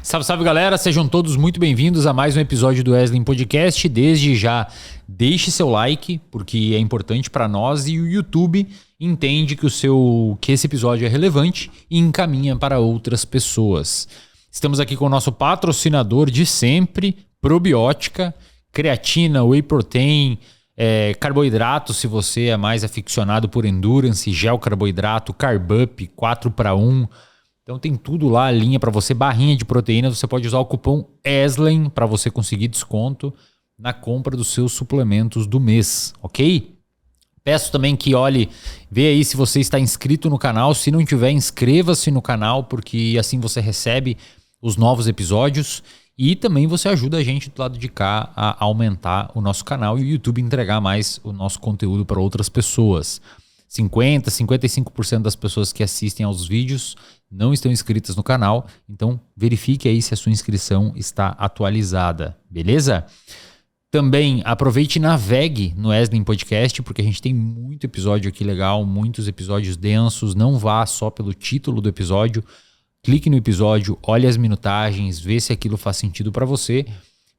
Salve, salve galera, sejam todos muito bem-vindos a mais um episódio do Wesley Podcast. Desde já, deixe seu like, porque é importante para nós e o YouTube entende que esse episódio é relevante e encaminha para outras pessoas. Estamos aqui com o nosso patrocinador de sempre, Probiótica, creatina, whey protein, carboidrato, se você é mais aficionado por endurance, gel carboidrato, carb up, 4-para-1. Então tem tudo lá, a linha para você, barrinha de proteína. Você pode usar o cupom ESLEN para você conseguir desconto na compra dos seus suplementos do mês, ok? Peço também que vê aí se você está inscrito no canal. Se não tiver, inscreva-se no canal, porque assim você recebe os novos episódios e também você ajuda a gente do lado de cá a aumentar o nosso canal e o YouTube entregar mais o nosso conteúdo para outras pessoas. 55% das pessoas que assistem aos vídeos não estão inscritas no canal, então verifique aí se a sua inscrição está atualizada, beleza? Também aproveite e navegue no Wesley Podcast, porque a gente tem muito episódio aqui legal, muitos episódios densos. Não vá só pelo título do episódio, clique no episódio, olhe as minutagens, vê se aquilo faz sentido para você,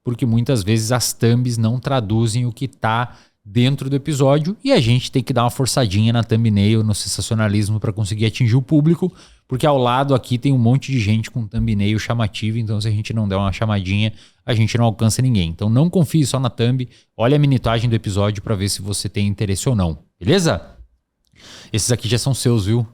porque muitas vezes as thumbs não traduzem o que está dentro do episódio e a gente tem que dar uma forçadinha na thumbnail, no sensacionalismo para conseguir atingir o público, porque ao lado aqui tem um monte de gente com thumbnail chamativa, então se a gente não der uma chamadinha, a gente não alcança ninguém. Então não confie só na thumb, olha a minutagem do episódio para ver se você tem interesse ou não, beleza? Esses aqui já são seus, viu?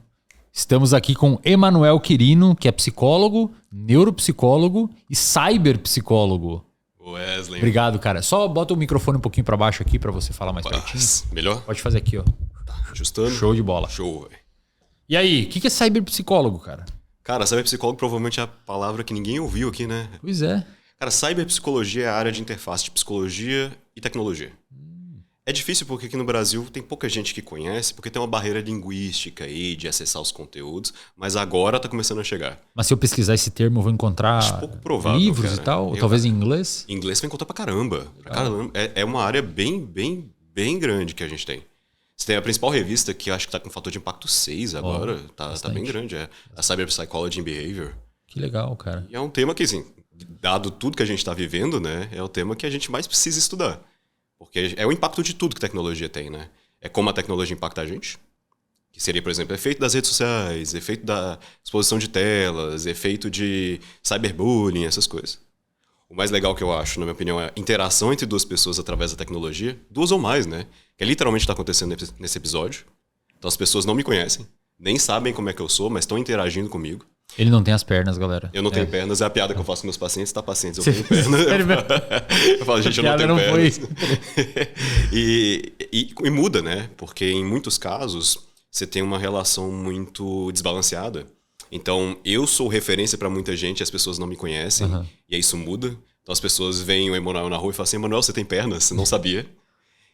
Estamos aqui com Emanuel Quirino, que é psicólogo, neuropsicólogo e cyberpsicólogo. Wesley. Obrigado, cara. Só bota o microfone um pouquinho pra baixo aqui pra você falar mais pertinho. Melhor? Pode fazer aqui, ó. Tá, ajustando. Show de bola. Show, velho. E aí, o que é cyberpsicólogo, cara? Cara, cyberpsicólogo provavelmente é a palavra que ninguém ouviu aqui, né? Pois é. Cara, cyberpsicologia é a área de interface de psicologia e tecnologia. É difícil porque aqui no Brasil tem pouca gente que conhece, porque tem uma barreira linguística aí de acessar os conteúdos, mas agora tá começando a chegar. Mas se eu pesquisar esse termo, eu vou encontrar Acho pouco provável, livros cara. e tal? Ou talvez em inglês? Em inglês você vai encontrar pra caramba. É uma área bem grande que a gente tem. Você tem a principal revista, que acho que tá com fator de impacto 6 agora. Tá bem grande, a Cyber Psychology and Behavior. Que legal, cara. E é um tema que, assim, dado tudo que a gente tá vivendo, né, é o tema que a gente mais precisa estudar. Porque é o impacto de tudo que a tecnologia tem, né? É como a tecnologia impacta a gente, que seria, por exemplo, efeito das redes sociais, efeito da exposição de telas, efeito de cyberbullying, essas coisas. O mais legal que eu acho, na minha opinião, é a interação entre duas pessoas através da tecnologia, duas ou mais, né? Que literalmente está acontecendo nesse episódio. Então as pessoas não me conhecem, nem sabem como é que eu sou, mas estão interagindo comigo. Ele não tem as pernas, galera. Eu não tenho pernas, é a piada que eu faço com meus pacientes, tá, pacientes, eu tenho pernas. Eu falo, gente, eu não tenho pernas. E muda, né? Porque em muitos casos, você tem uma relação muito desbalanceada. Então, eu sou referência para muita gente e as pessoas não me conhecem, e aí isso muda. Então, as pessoas veem o Emanuel na rua e falam assim, Emanuel, você tem pernas? Você não sabia.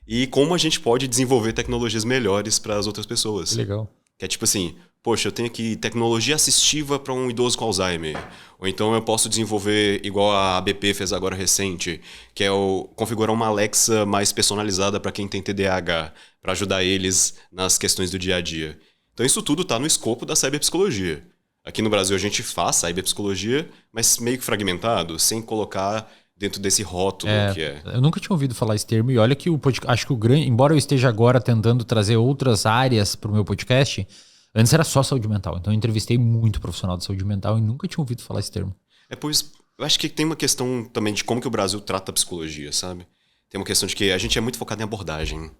E como a gente pode desenvolver tecnologias melhores para as outras pessoas. Legal. Que é tipo assim, poxa, eu tenho aqui tecnologia assistiva para um idoso com Alzheimer. Ou então eu posso desenvolver, igual a ABP fez agora recente, que é configurar uma Alexa mais personalizada para quem tem TDAH, para ajudar eles nas questões do dia a dia. Então isso tudo está no escopo da cyberpsicologia. Aqui no Brasil a gente faz cyberpsicologia, mas meio que fragmentado, sem colocar dentro desse rótulo que é. Eu nunca tinha ouvido falar esse termo e olha que acho que embora eu esteja agora tentando trazer outras áreas para o meu podcast, antes era só saúde mental. Então eu entrevistei muito profissional de saúde mental e nunca tinha ouvido falar esse termo. Pois eu acho que tem uma questão também de como que o Brasil trata a psicologia, sabe? Tem uma questão de que a gente é muito focado em abordagem.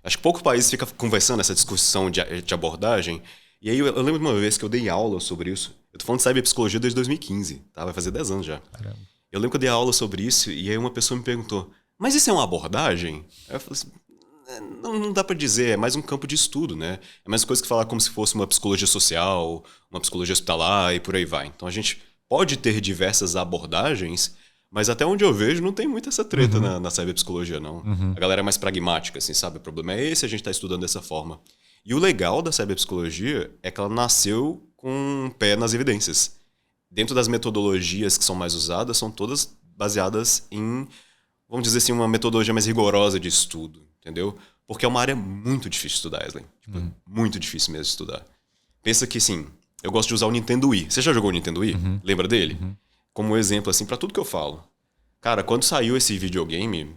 Acho que poucos países ficam conversando essa discussão de abordagem. E aí eu lembro de uma vez que eu dei aula sobre isso. Eu tô falando de cyberpsicologia desde 2015, tá? Vai fazer 10 anos já. Caramba. Eu lembro que eu dei aula sobre isso e aí uma pessoa me perguntou, mas isso é uma abordagem? Aí eu falei assim, não dá pra dizer, é mais um campo de estudo, né? É mais coisa que falar como se fosse uma psicologia social, uma psicologia hospitalar e por aí vai. Então a gente pode ter diversas abordagens, mas até onde eu vejo não tem muita essa treta na cyberpsicologia, não. A galera é mais pragmática, assim, sabe? O problema é esse, a gente tá estudando dessa forma. E o legal da cyberpsicologia é que ela nasceu com um pé nas evidências. Dentro das metodologias que são mais usadas, são todas baseadas em, vamos dizer assim, uma metodologia mais rigorosa de estudo, entendeu? Porque é uma área muito difícil de estudar, Wesley. Tipo, muito difícil mesmo de estudar. Pensa que, sim, eu gosto de usar o Nintendo Wii. Você já jogou o Nintendo Wii? Lembra dele? como exemplo, assim, pra tudo que eu falo. Cara, quando saiu esse videogame,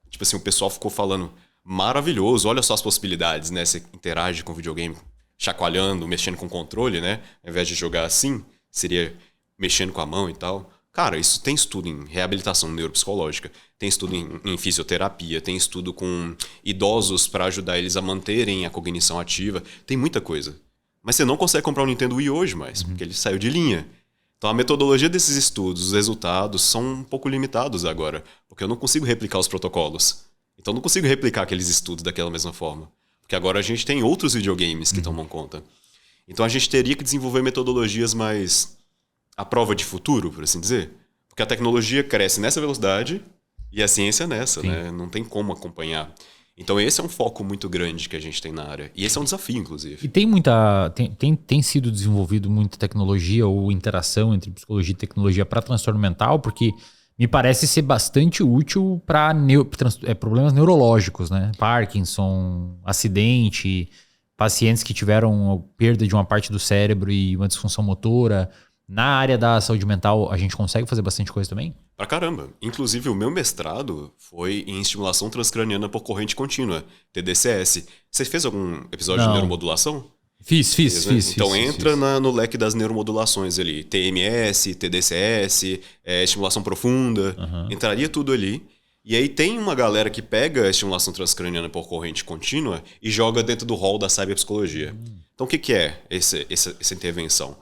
tipo assim, o pessoal ficou falando, maravilhoso, olha só as possibilidades, né? Você interage com o videogame chacoalhando, mexendo com o controle, né? Ao invés de jogar assim, seria mexendo com a mão e tal. Cara, isso tem estudo em reabilitação neuropsicológica, tem estudo em fisioterapia, tem estudo com idosos para ajudar eles a manterem a cognição ativa, tem muita coisa. Mas você não consegue comprar um Nintendo Wii hoje mais, porque ele saiu de linha. Então a metodologia desses estudos, os resultados são um pouco limitados agora, porque eu não consigo replicar os protocolos. Então eu não consigo replicar aqueles estudos daquela mesma forma. Porque agora a gente tem outros videogames que tomam conta. Então a gente teria que desenvolver metodologias mais à prova de futuro, por assim dizer. Porque a tecnologia cresce nessa velocidade e a ciência nessa, né? Não tem como acompanhar. Então esse é um foco muito grande que a gente tem na área. E esse é um desafio, inclusive. E tem sido desenvolvido muita tecnologia ou interação entre psicologia e tecnologia para transtorno mental, porque me parece ser bastante útil para problemas neurológicos, né? Parkinson, acidente, pacientes que tiveram perda de uma parte do cérebro e uma disfunção motora. Na área da saúde mental, a gente consegue fazer bastante coisa também? Pra caramba. Inclusive, o meu mestrado foi em estimulação transcraniana por corrente contínua, TDCS. Você fez algum episódio de neuromodulação? Fiz. Então entra no leque das neuromodulações ali. TMS, TDCS, estimulação profunda. Entraria tudo ali. E aí tem uma galera que pega a estimulação transcraniana por corrente contínua e joga dentro do rol da cyberpsicologia. Então o que é essa intervenção?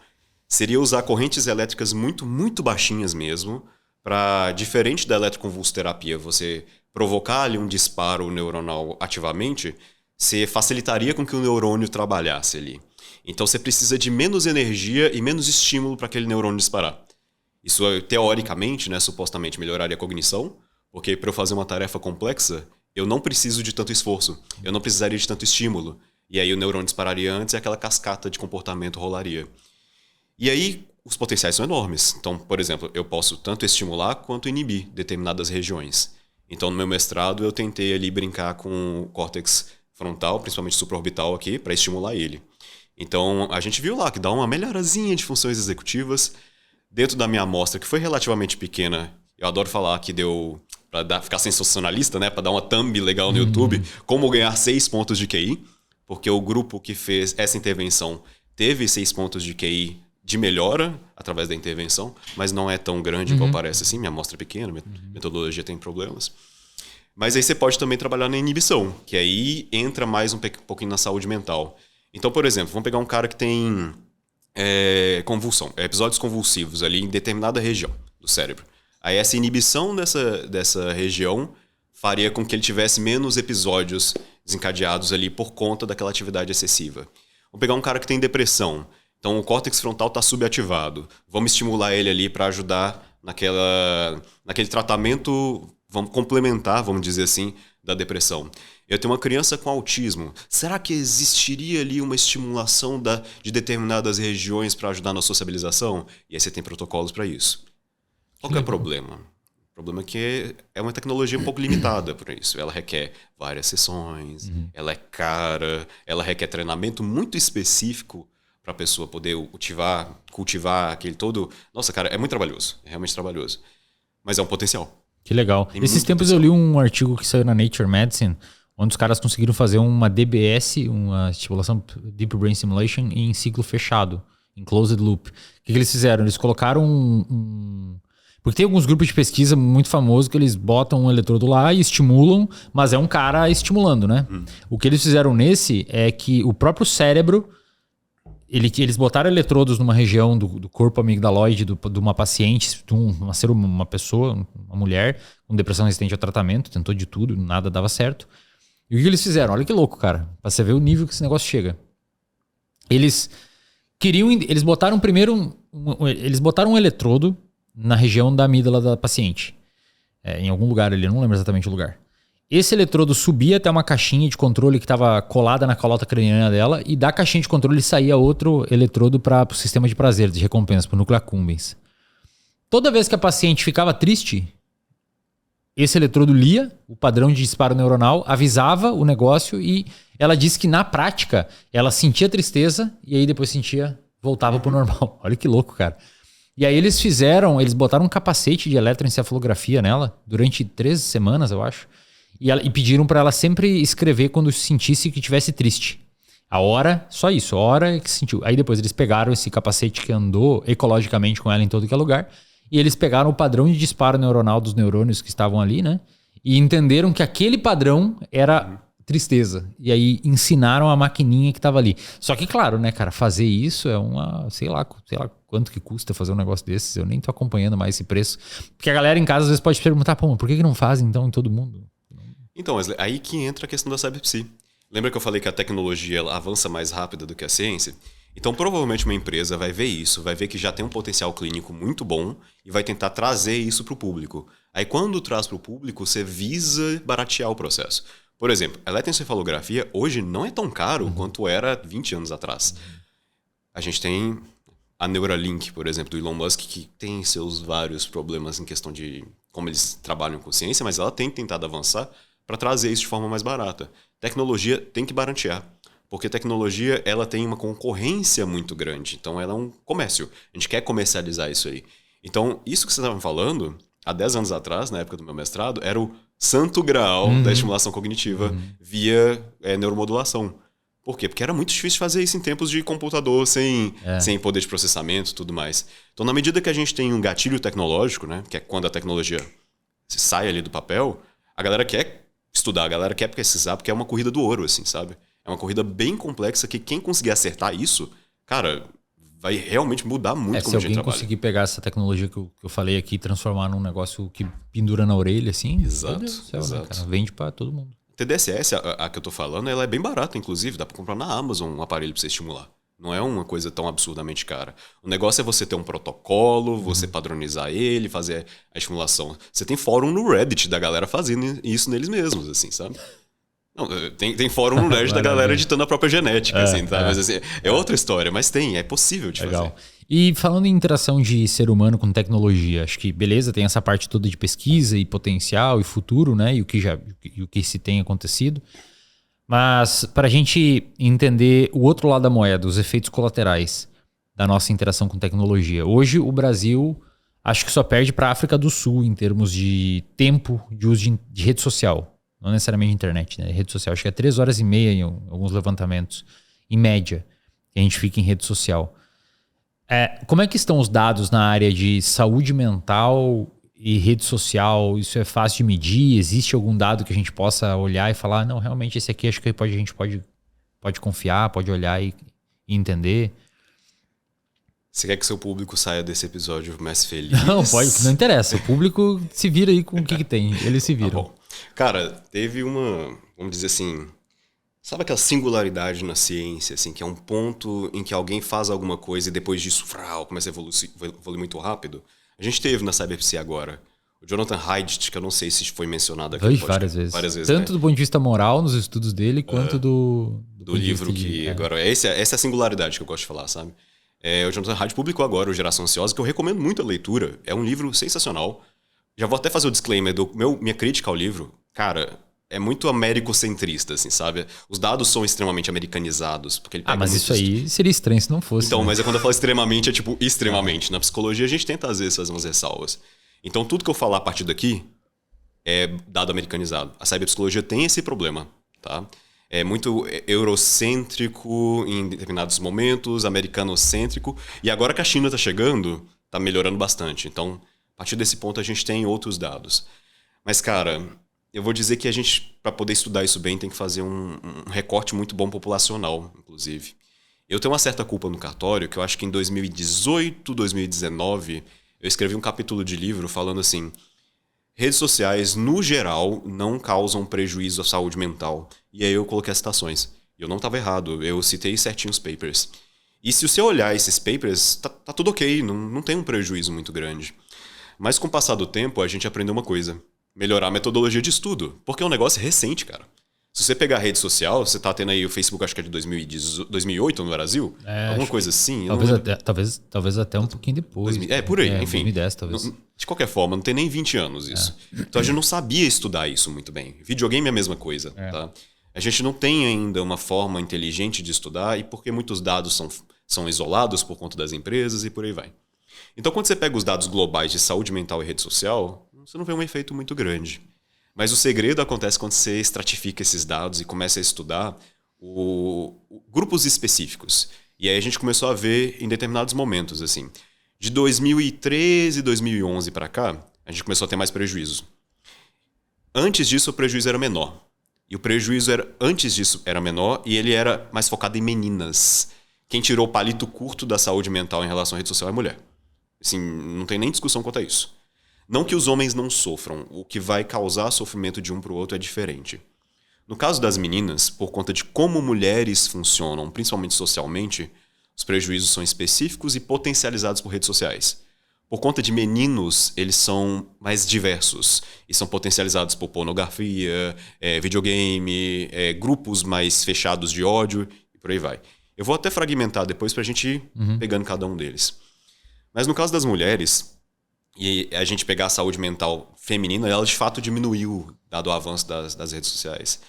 Seria usar correntes elétricas muito, muito baixinhas mesmo, para, diferente da eletroconvulsoterapia, você provocar ali um disparo neuronal ativamente, você facilitaria com que o neurônio trabalhasse ali. Então você precisa de menos energia e menos estímulo para aquele neurônio disparar. Isso, teoricamente, né, supostamente melhoraria a cognição, porque para eu fazer uma tarefa complexa, eu não preciso de tanto esforço, eu não precisaria de tanto estímulo. E aí o neurônio dispararia antes e aquela cascata de comportamento rolaria. E aí, os potenciais são enormes. Então, por exemplo, eu posso tanto estimular quanto inibir determinadas regiões. Então, no meu mestrado, eu tentei ali brincar com o córtex frontal, principalmente supraorbital aqui, para estimular ele. Então, a gente viu lá que dá uma melhorazinha de funções executivas. Dentro da minha amostra, que foi relativamente pequena, eu adoro falar que deu, para ficar sensacionalista, né, para dar uma thumb legal no YouTube, como ganhar 6 pontos de QI, porque o grupo que fez essa intervenção teve 6 pontos de QI de melhora através da intervenção, mas não é tão grande igual parece assim. Minha amostra é pequena, metodologia tem problemas. Mas aí você pode também trabalhar na inibição, que aí entra mais um pouquinho na saúde mental. Então, por exemplo, vamos pegar um cara que tem convulsão, episódios convulsivos ali em determinada região do cérebro. Aí essa inibição dessa região faria com que ele tivesse menos episódios desencadeados ali por conta daquela atividade excessiva. Vamos pegar um cara que tem depressão. Então o córtex frontal está subativado. Vamos estimular ele ali para ajudar naquele tratamento, vamos complementar, vamos dizer assim, da depressão. Eu tenho uma criança com autismo. Será que existiria ali uma estimulação de determinadas regiões para ajudar na sociabilização? E aí você tem protocolos para isso. Qual que é o problema? O problema é que é uma tecnologia um pouco limitada para isso. Ela requer várias sessões, ela é cara, ela requer treinamento muito específico para a pessoa poder cultivar aquele todo. Nossa, cara, é muito trabalhoso. É realmente trabalhoso. Mas é um potencial. Que legal. Esses tempos eu li um artigo que saiu na Nature Medicine, onde os caras conseguiram fazer uma DBS, uma estimulação Deep Brain Stimulation, em ciclo fechado, em closed loop. O que eles fizeram? Eles colocaram Porque tem alguns grupos de pesquisa muito famosos que eles botam um eletrodo lá e estimulam, mas é um cara estimulando, né? O que eles fizeram nesse é que o próprio cérebro... Eles botaram eletrodos numa região do corpo amigdaloide de uma paciente, de uma pessoa, uma mulher, com depressão resistente ao tratamento, tentou de tudo, nada dava certo. E o que eles fizeram? Olha que louco, cara, pra você ver o nível que esse negócio chega. Eles botaram primeiro, eles botaram um eletrodo na região da amígdala da paciente. Em algum lugar ali, eu não lembro exatamente o lugar. Esse eletrodo subia até uma caixinha de controle que estava colada na calota craniana dela, e da caixinha de controle saía outro eletrodo para o sistema de prazer, de recompensa, para o núcleo accumbens. Toda vez que a paciente ficava triste, esse eletrodo lia o padrão de disparo neuronal, avisava o negócio, e ela disse que na prática ela sentia tristeza e aí depois voltava para o normal. Olha que louco, cara. E aí eles botaram um capacete de eletroencefalografia nela durante 3 semanas, eu acho. E pediram para ela sempre escrever quando sentisse que estivesse triste. A hora, só isso, a hora que sentiu. Aí depois eles pegaram esse capacete que andou ecologicamente com ela em todo que é lugar. E eles pegaram o padrão de disparo neuronal dos neurônios que estavam ali, né? E entenderam que aquele padrão era tristeza. E aí ensinaram a maquininha que estava ali. Só que, claro, né, cara, fazer isso é uma... Sei lá quanto que custa fazer um negócio desses. Eu nem tô acompanhando mais esse preço. Porque a galera em casa às vezes pode perguntar, pô, mas por que não fazem então em todo mundo? Então, Wesley, aí que entra a questão da cyberpsi. Lembra que eu falei que a tecnologia ela avança mais rápido do que a ciência? Então, provavelmente uma empresa vai ver isso, vai ver que já tem um potencial clínico muito bom e vai tentar trazer isso para o público. Aí, quando traz para o público, você visa baratear o processo. Por exemplo, a eletroencefalografia hoje não é tão caro quanto era 20 anos atrás. A gente tem a Neuralink, por exemplo, do Elon Musk, que tem seus vários problemas em questão de como eles trabalham com ciência, mas ela tem tentado avançar para trazer isso de forma mais barata. Tecnologia tem que baratear. Porque tecnologia ela tem uma concorrência muito grande. Então, ela é um comércio. A gente quer comercializar isso aí. Então, isso que você estava falando, há 10 anos atrás, na época do meu mestrado, era o santo grau da estimulação cognitiva via neuromodulação. Por quê? Porque era muito difícil fazer isso em tempos de computador, sem poder de processamento e tudo mais. Então, na medida que a gente tem um gatilho tecnológico, né, que é quando a tecnologia sai ali do papel, a galera quer estudar, a galera quer pesquisar, porque é uma corrida do ouro, assim, sabe? É uma corrida bem complexa que quem conseguir acertar isso, cara, vai realmente mudar muito como a gente trabalha. Se alguém conseguir pegar essa tecnologia que eu falei aqui e transformar num negócio que pendura na orelha, assim, exato, Deus do céu, né, cara? Vende pra todo mundo. TDSS, a que eu tô falando, ela é bem barata, inclusive. Dá pra comprar na Amazon um aparelho pra você estimular. Não é uma coisa tão absurdamente cara. O negócio é você ter um protocolo, você padronizar ele, fazer a estimulação. Você tem fórum no Reddit da galera fazendo isso neles mesmos, assim, sabe? Não, tem fórum no Reddit da galera editando a própria genética, assim, tá? Mas assim, é outra história, mas é possível de fazer. E falando em interação de ser humano com tecnologia, acho que, beleza, tem essa parte toda de pesquisa e potencial e futuro, né? E o que se tem acontecido. Mas para a gente entender o outro lado da moeda, os efeitos colaterais da nossa interação com tecnologia. Hoje, o Brasil, acho que só perde para a África do Sul em termos de tempo de uso de rede social. Não necessariamente internet, né? Rede social. Acho que é 3 horas e meia em alguns levantamentos, em média, que a gente fica em rede social. Como é que estão os dados na área de saúde mental e rede social? Isso é fácil de medir? Existe algum dado que a gente possa olhar e falar, não, realmente esse aqui acho que a gente pode confiar, pode olhar e entender? Você quer que seu público saia desse episódio mais feliz? Não interessa. O público se vira aí com o que tem. Eles se viram. Tá bom. Cara, teve uma, vamos dizer assim, sabe aquela singularidade na ciência, assim, que é um ponto em que alguém faz alguma coisa e depois disso começa a evoluir muito rápido? A gente teve na cyberpsi agora. O Jonathan Haidt, que eu não sei se foi mencionado aqui. Várias vezes. Tanto do ponto de vista moral nos estudos dele, quanto do livro que... Agora, essa é a singularidade que eu gosto de falar, sabe? O Jonathan Haidt publicou agora o Geração Ansiosa, que eu recomendo muito a leitura. É um livro sensacional. Já vou até fazer o disclaimer minha crítica ao livro. Cara, é muito americocentrista, assim, sabe? Os dados são extremamente americanizados. Porque ele pega mas isso aí seria estranho se não fosse. Então, mas quando eu falo extremamente, é tipo extremamente. Na psicologia, a gente tenta, às vezes, fazer umas ressalvas. Então, tudo que eu falar a partir daqui é dado americanizado. A cyberpsicologia tem esse problema, tá? É muito eurocêntrico em determinados momentos, americanocêntrico. E agora que a China tá chegando, tá melhorando bastante. Então, a partir desse ponto, a gente tem outros dados. Mas, cara, eu vou dizer que a gente, para poder estudar isso bem, tem que fazer um recorte muito bom populacional, inclusive. Eu tenho uma certa culpa no cartório, que eu acho que em 2018, 2019, eu escrevi um capítulo de livro falando assim: redes sociais, no geral, não causam prejuízo à saúde mental. E aí eu coloquei as citações. E eu não estava errado, eu citei certinho os papers. E se você olhar esses papers, tá tudo ok, não tem um prejuízo muito grande. Mas com o passar do tempo, a gente aprendeu uma coisa: melhorar a metodologia de estudo. Porque é um negócio recente, cara. Se você pegar a rede social, você tá tendo aí o Facebook, acho que é de 2008 no Brasil. Alguma coisa assim. Talvez até um pouquinho depois. Por aí, enfim. 2010, talvez. De qualquer forma, não tem nem 20 anos isso. Então a gente não sabia estudar isso muito bem. Videogame é a mesma coisa, tá? A gente não tem ainda uma forma inteligente de estudar, e porque muitos dados são isolados por conta das empresas e por aí vai. Então, quando você pega os dados globais de saúde mental e rede social, você não vê um efeito muito grande. Mas o segredo acontece quando você estratifica esses dados e começa a estudar grupos específicos. E aí a gente começou a ver em determinados momentos, assim. De 2013, 2011 para cá, a gente começou a ter mais prejuízo. Antes disso, o prejuízo era menor. E o prejuízo antes disso era menor e ele era mais focado em meninas. Quem tirou o palito curto da saúde mental em relação à rede social é mulher. Assim, não tem nem discussão quanto a isso. Não que os homens não sofram, o que vai causar sofrimento de um para o outro é diferente. No caso das meninas, por conta de como mulheres funcionam, principalmente socialmente, os prejuízos são específicos e potencializados por redes sociais. Por conta de meninos, eles são mais diversos e são potencializados por pornografia, videogame, grupos mais fechados de ódio e por aí vai. Eu vou até fragmentar depois para a gente ir pegando cada um deles. Mas no caso das mulheres, e a gente pegar a saúde mental feminina, ela de fato diminuiu, dado o avanço das redes sociais.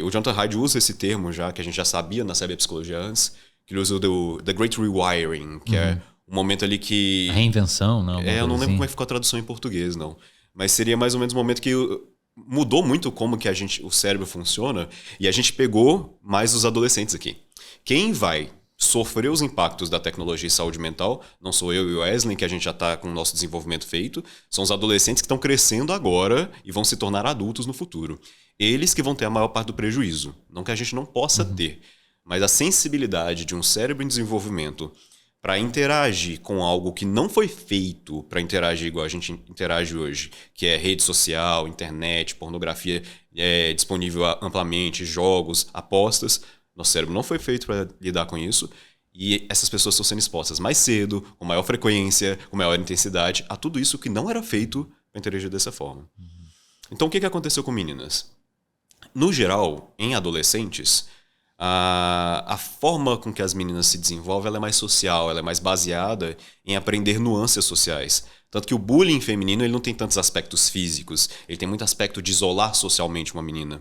O Jonathan Haidt usa esse termo já, que a gente já sabia na cyberpsicologia antes, que ele usa o The Great Rewiring, que é um momento ali que... A reinvenção, não? Eu não lembro como é que ficou a tradução em português, não. Mas seria mais ou menos um momento que mudou muito como que o cérebro funciona, e a gente pegou mais os adolescentes aqui. Quem vai sofrer os impactos da tecnologia e saúde mental, não sou eu e o Wesley, que a gente já está com o nosso desenvolvimento feito, são os adolescentes que estão crescendo agora e vão se tornar adultos no futuro. Eles que vão ter a maior parte do prejuízo. Não que a gente não possa ter, mas a sensibilidade de um cérebro em desenvolvimento para interagir com algo que não foi feito para interagir igual a gente interage hoje, que é rede social, internet, pornografia disponível amplamente, jogos, apostas. Nosso cérebro não foi feito para lidar com isso e essas pessoas estão sendo expostas mais cedo, com maior frequência, com maior intensidade, a tudo isso que não era feito para interagir dessa forma. Então, o que aconteceu com meninas? No geral, em adolescentes, a forma com que as meninas se desenvolvem ela é mais social, ela é mais baseada em aprender nuances sociais. Tanto que o bullying feminino ele não tem tantos aspectos físicos, ele tem muito aspecto de isolar socialmente uma menina.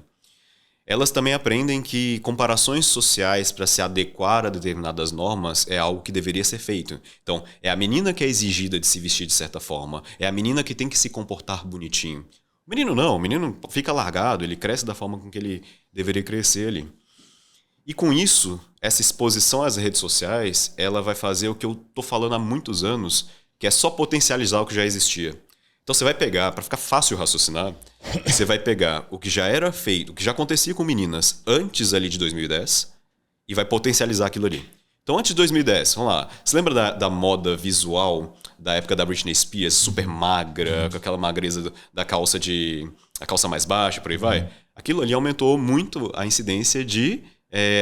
Elas também aprendem que comparações sociais para se adequar a determinadas normas é algo que deveria ser feito. Então, é a menina que é exigida de se vestir de certa forma, é a menina que tem que se comportar bonitinho. O menino não, o menino fica largado, ele cresce da forma com que ele deveria crescer ali. E com isso, essa exposição às redes sociais, ela vai fazer o que eu tô falando há muitos anos, que é só potencializar o que já existia. Então você vai pegar, para ficar fácil raciocinar, você vai pegar o que já era feito, o que já acontecia com meninas antes ali de 2010 e vai potencializar aquilo ali. Então antes de 2010, vamos lá, você lembra da moda visual da época da Britney Spears, super magra, com aquela magreza da calça a calça mais baixa, por aí vai? Aquilo ali aumentou muito a incidência de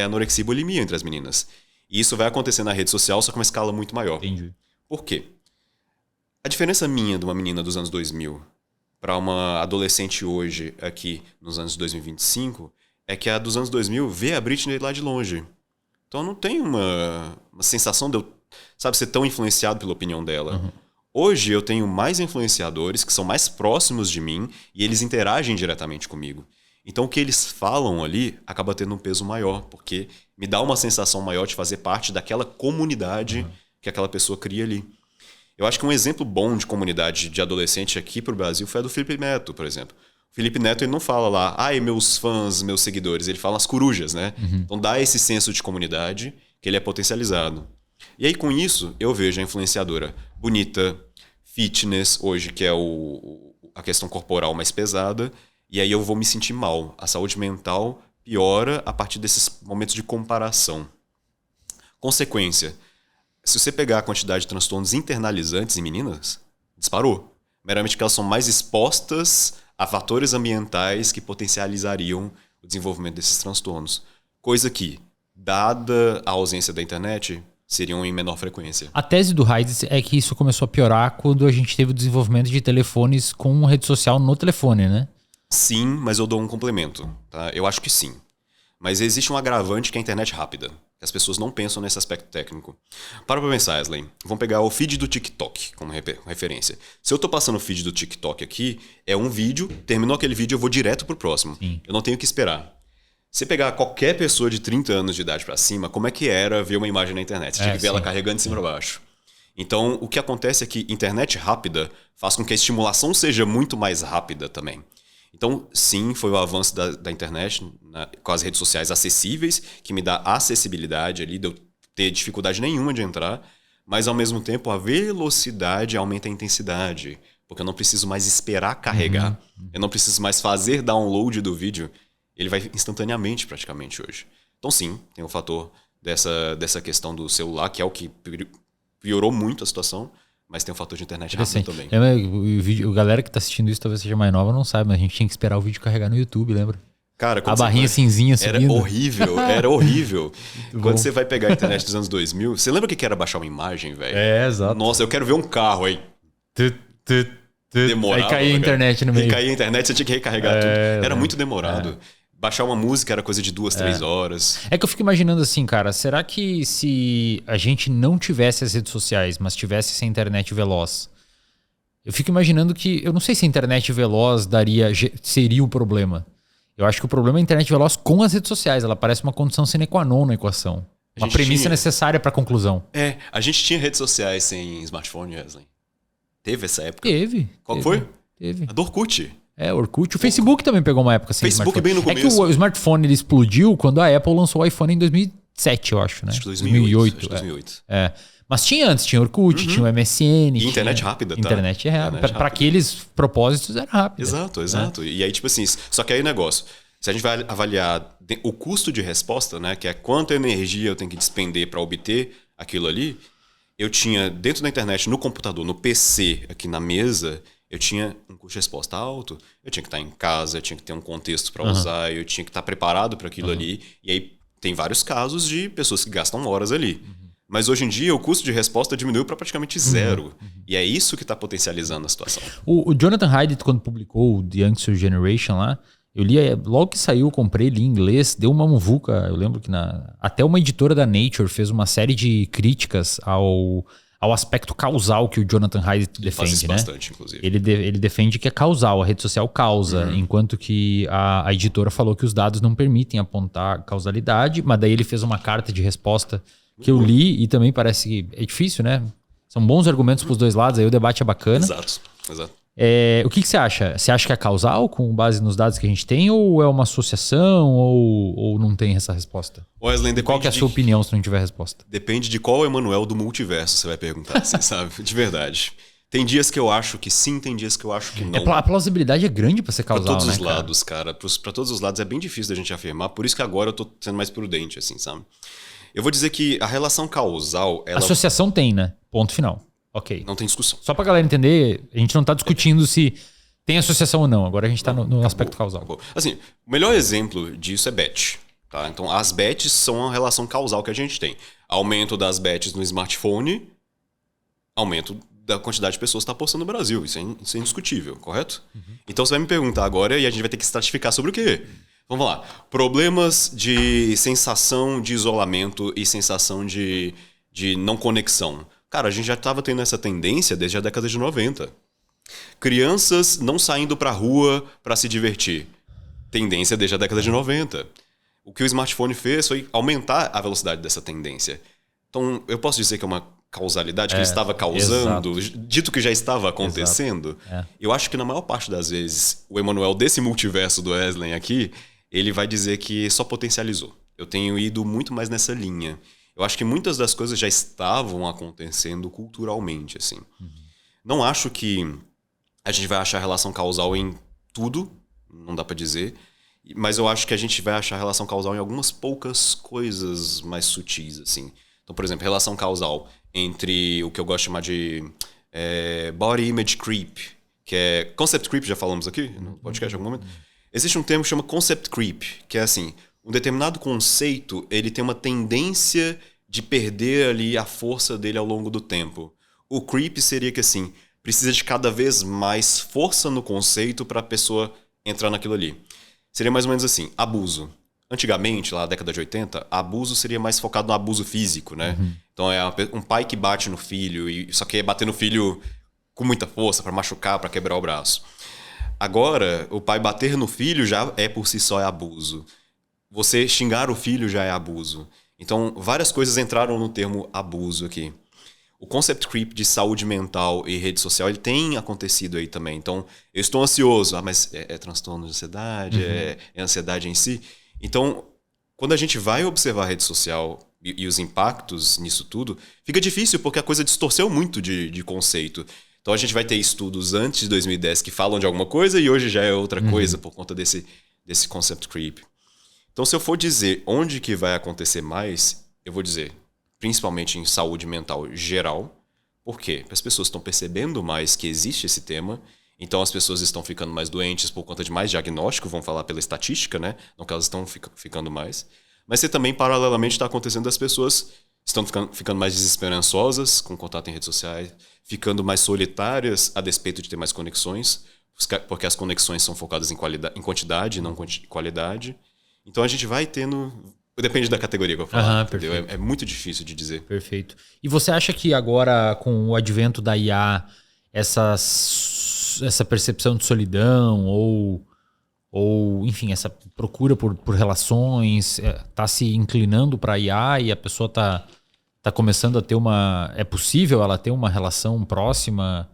anorexia e bulimia entre as meninas. E isso vai acontecer na rede social, só com uma escala muito maior. Entendi. Por quê? A diferença minha de uma menina dos anos 2000 para uma adolescente hoje, aqui nos anos 2025, é que a dos anos 2000 vê a Britney lá de longe. Então não tem uma sensação de eu, ser tão influenciado pela opinião dela. Hoje eu tenho mais influenciadores que são mais próximos de mim e eles interagem diretamente comigo. Então o que eles falam ali acaba tendo um peso maior, porque me dá uma sensação maior de fazer parte daquela comunidade que aquela pessoa cria ali. Eu acho que um exemplo bom de comunidade de adolescente aqui pro Brasil foi a do Felipe Neto, por exemplo. O Felipe Neto ele não fala lá, meus fãs, meus seguidores, ele fala as corujas, né? Então dá esse senso de comunidade que ele é potencializado. E aí com isso eu vejo a influenciadora bonita, fitness hoje, que é a questão corporal mais pesada, e aí eu vou me sentir mal. A saúde mental piora a partir desses momentos de comparação. Consequência. Se você pegar a quantidade de transtornos internalizantes em meninas, disparou. Meramente que elas são mais expostas a fatores ambientais que potencializariam o desenvolvimento desses transtornos. Coisa que, dada a ausência da internet, seriam em menor frequência. A tese do Haidt é que isso começou a piorar quando a gente teve o desenvolvimento de telefones com rede social no telefone, né? Sim, mas eu dou um complemento. Tá? Eu acho que sim. Mas existe um agravante que é a internet rápida. As pessoas não pensam nesse aspecto técnico. Para pensar, Wesley. Vamos pegar o feed do TikTok como referência. Se eu estou passando o feed do TikTok aqui, é um vídeo, terminou aquele vídeo, eu vou direto pro próximo. Sim. Eu não tenho que esperar. Se pegar qualquer pessoa de 30 anos de idade para cima, como é que era ver uma imagem na internet? Você tinha que ver ela carregando de cima para baixo. Então, o que acontece é que internet rápida faz com que a estimulação seja muito mais rápida também. Então, sim, foi o avanço da internet, né, com as redes sociais acessíveis, que me dá acessibilidade ali, de eu ter dificuldade nenhuma de entrar, mas ao mesmo tempo a velocidade aumenta a intensidade, porque eu não preciso mais esperar carregar, eu não preciso mais fazer download do vídeo, ele vai instantaneamente praticamente hoje. Então sim, tem o fator dessa questão do celular, que é o que piorou muito a situação, mas tem o fator de internet rápido também. A galera que tá assistindo isso talvez seja mais nova, não sabe, mas a gente tinha que esperar o vídeo carregar no YouTube, lembra? Cara, a barrinha cinzinha subindo. Era horrível. Quando você vai pegar a internet dos anos 2000, você lembra o que era baixar uma imagem, velho? Exato. Nossa, eu quero ver um carro aí. Demorava. Aí caía a internet no meio. Aí caía a internet, você tinha que recarregar tudo. Era muito demorado. Baixar uma música era coisa de 2, 3 horas. É que eu fico imaginando assim, cara, será que se a gente não tivesse as redes sociais, mas tivesse essa internet veloz, eu fico imaginando que, eu não sei se a internet veloz seria o problema. Eu acho que o problema é a internet veloz com as redes sociais. Ela parece uma condição sine qua non na equação. Uma premissa necessária para a conclusão. A gente tinha redes sociais sem smartphone, Wesley. Teve essa época? Teve. Qual foi? Teve. A do Orkut. Orkut. O Facebook também pegou uma época sem Facebook smartphone. Bem no começo. É que o smartphone ele explodiu quando a Apple lançou o iPhone em 2007, eu acho, né? Acho que 2008. 2008. Mas tinha antes, tinha Orkut, tinha o MSN. E internet rápida, tá? Internet rápida. Para aqueles propósitos era rápido. Exato. E aí, tipo assim, só que aí o negócio, se a gente vai avaliar o custo de resposta, né, que é quanta energia eu tenho que despender para obter aquilo ali, eu tinha dentro da internet, no computador, no PC, aqui na mesa, eu tinha um custo de resposta alto, eu tinha que estar em casa, eu tinha que ter um contexto para usar, eu tinha que estar preparado para aquilo ali. E aí tem vários casos de pessoas que gastam horas ali. Mas hoje em dia o custo de resposta diminuiu para praticamente zero. E é isso que está potencializando a situação. O Jonathan Haidt, quando publicou o The Youngster Generation lá, eu li, logo que saiu, eu comprei, li em inglês, deu uma muvuca. Eu lembro que até uma editora da Nature fez uma série de críticas ao aspecto causal que o Jonathan Haidt defende, né? Bastante, inclusive. Ele defende que é causal, a rede social causa, enquanto que a editora falou que os dados não permitem apontar causalidade, mas daí ele fez uma carta de resposta que eu li e também parece que é difícil, né? São bons argumentos para os dois lados, aí o debate é bacana. Exato. O que você acha? Você acha que é causal com base nos dados que a gente tem ou é uma associação ou não tem essa resposta? Wesley, qual que é a sua opinião se não tiver resposta? Depende de qual Emanuel do multiverso você vai perguntar, assim, sabe? De verdade. Tem dias que eu acho que sim, tem dias que eu acho que não. A plausibilidade é grande para ser causal, pra todos né, os lados, cara. Pra todos os lados é bem difícil da gente afirmar, por isso que agora eu tô sendo mais prudente, assim, sabe? Eu vou dizer que a relação causal... Associação tem, né? Ponto final. Ok. Não tem discussão. Só pra galera entender, a gente não tá discutindo se tem associação ou não. Agora a gente tá no aspecto causal. Acabou. Assim, o melhor exemplo disso é bet. Tá? Então, as bets são a relação causal que a gente tem. Aumento das bets no smartphone, aumento da quantidade de pessoas que está apostando no Brasil. Isso é indiscutível, correto? Então, você vai me perguntar agora e a gente vai ter que estratificar sobre o quê? Vamos lá. Problemas de sensação de isolamento e sensação de não conexão. Cara, a gente já estava tendo essa tendência desde a década de 90. Crianças não saindo pra rua para se divertir. Tendência desde a década de 90. O que o smartphone fez foi aumentar a velocidade dessa tendência. Então, eu posso dizer que é uma causalidade que ele estava causando, dito que já estava acontecendo? Eu acho que na maior parte das vezes, o Emanuel desse multiverso do Wesley aqui, ele vai dizer que só potencializou. Eu tenho ido muito mais nessa linha. Eu acho que muitas das coisas já estavam acontecendo culturalmente, assim. Não acho que a gente vai achar relação causal em tudo, não dá pra dizer, mas eu acho que a gente vai achar relação causal em algumas poucas coisas mais sutis, assim. Então, por exemplo, relação causal entre o que eu gosto de chamar de body image creep, que é concept creep, já falamos aqui no podcast em algum momento. Existe um termo que chama concept creep, que é assim, um determinado conceito, ele tem uma tendência de perder ali a força dele ao longo do tempo. O creep seria que assim, precisa de cada vez mais força no conceito para a pessoa entrar naquilo ali. Seria mais ou menos assim, abuso. Antigamente, lá na década de 80, abuso seria mais focado no abuso físico, né? Então é um pai que bate no filho, e só que bater no filho com muita força para machucar, para quebrar o braço. Agora, o pai bater no filho já é por si só abuso. Você xingar o filho já é abuso. Então, várias coisas entraram no termo abuso aqui. o concept creep de saúde mental e rede social, ele tem acontecido aí também. Então, eu estou ansioso. Mas é transtorno de ansiedade? É ansiedade em si? Então, quando a gente vai observar a rede social e os impactos nisso tudo, fica difícil porque a coisa distorceu muito de conceito. Então, a gente vai ter estudos antes de 2010 que falam de alguma coisa e hoje já é outra coisa por conta desse concept creep. Então, se eu for dizer onde que vai acontecer mais, eu vou dizer principalmente em saúde mental geral. Por quê? Porque as pessoas estão percebendo mais que existe esse tema, então as pessoas estão ficando mais doentes por conta de mais diagnóstico, vamos falar pela estatística, né? Não que elas estão ficando mais. Mas você também, paralelamente, está acontecendo das pessoas estão ficando mais desesperançosas com contato em redes sociais, ficando mais solitárias a despeito de ter mais conexões, porque as conexões são focadas em quantidade, não qualidade. Então a gente vai tendo... Depende da categoria que eu falo, entendeu? É muito difícil de dizer. Perfeito. E você acha que agora, com o advento da IA, essa percepção de solidão ou enfim, essa procura por relações está se inclinando para a IA e a pessoa está começando a ter é possível ela ter uma relação próxima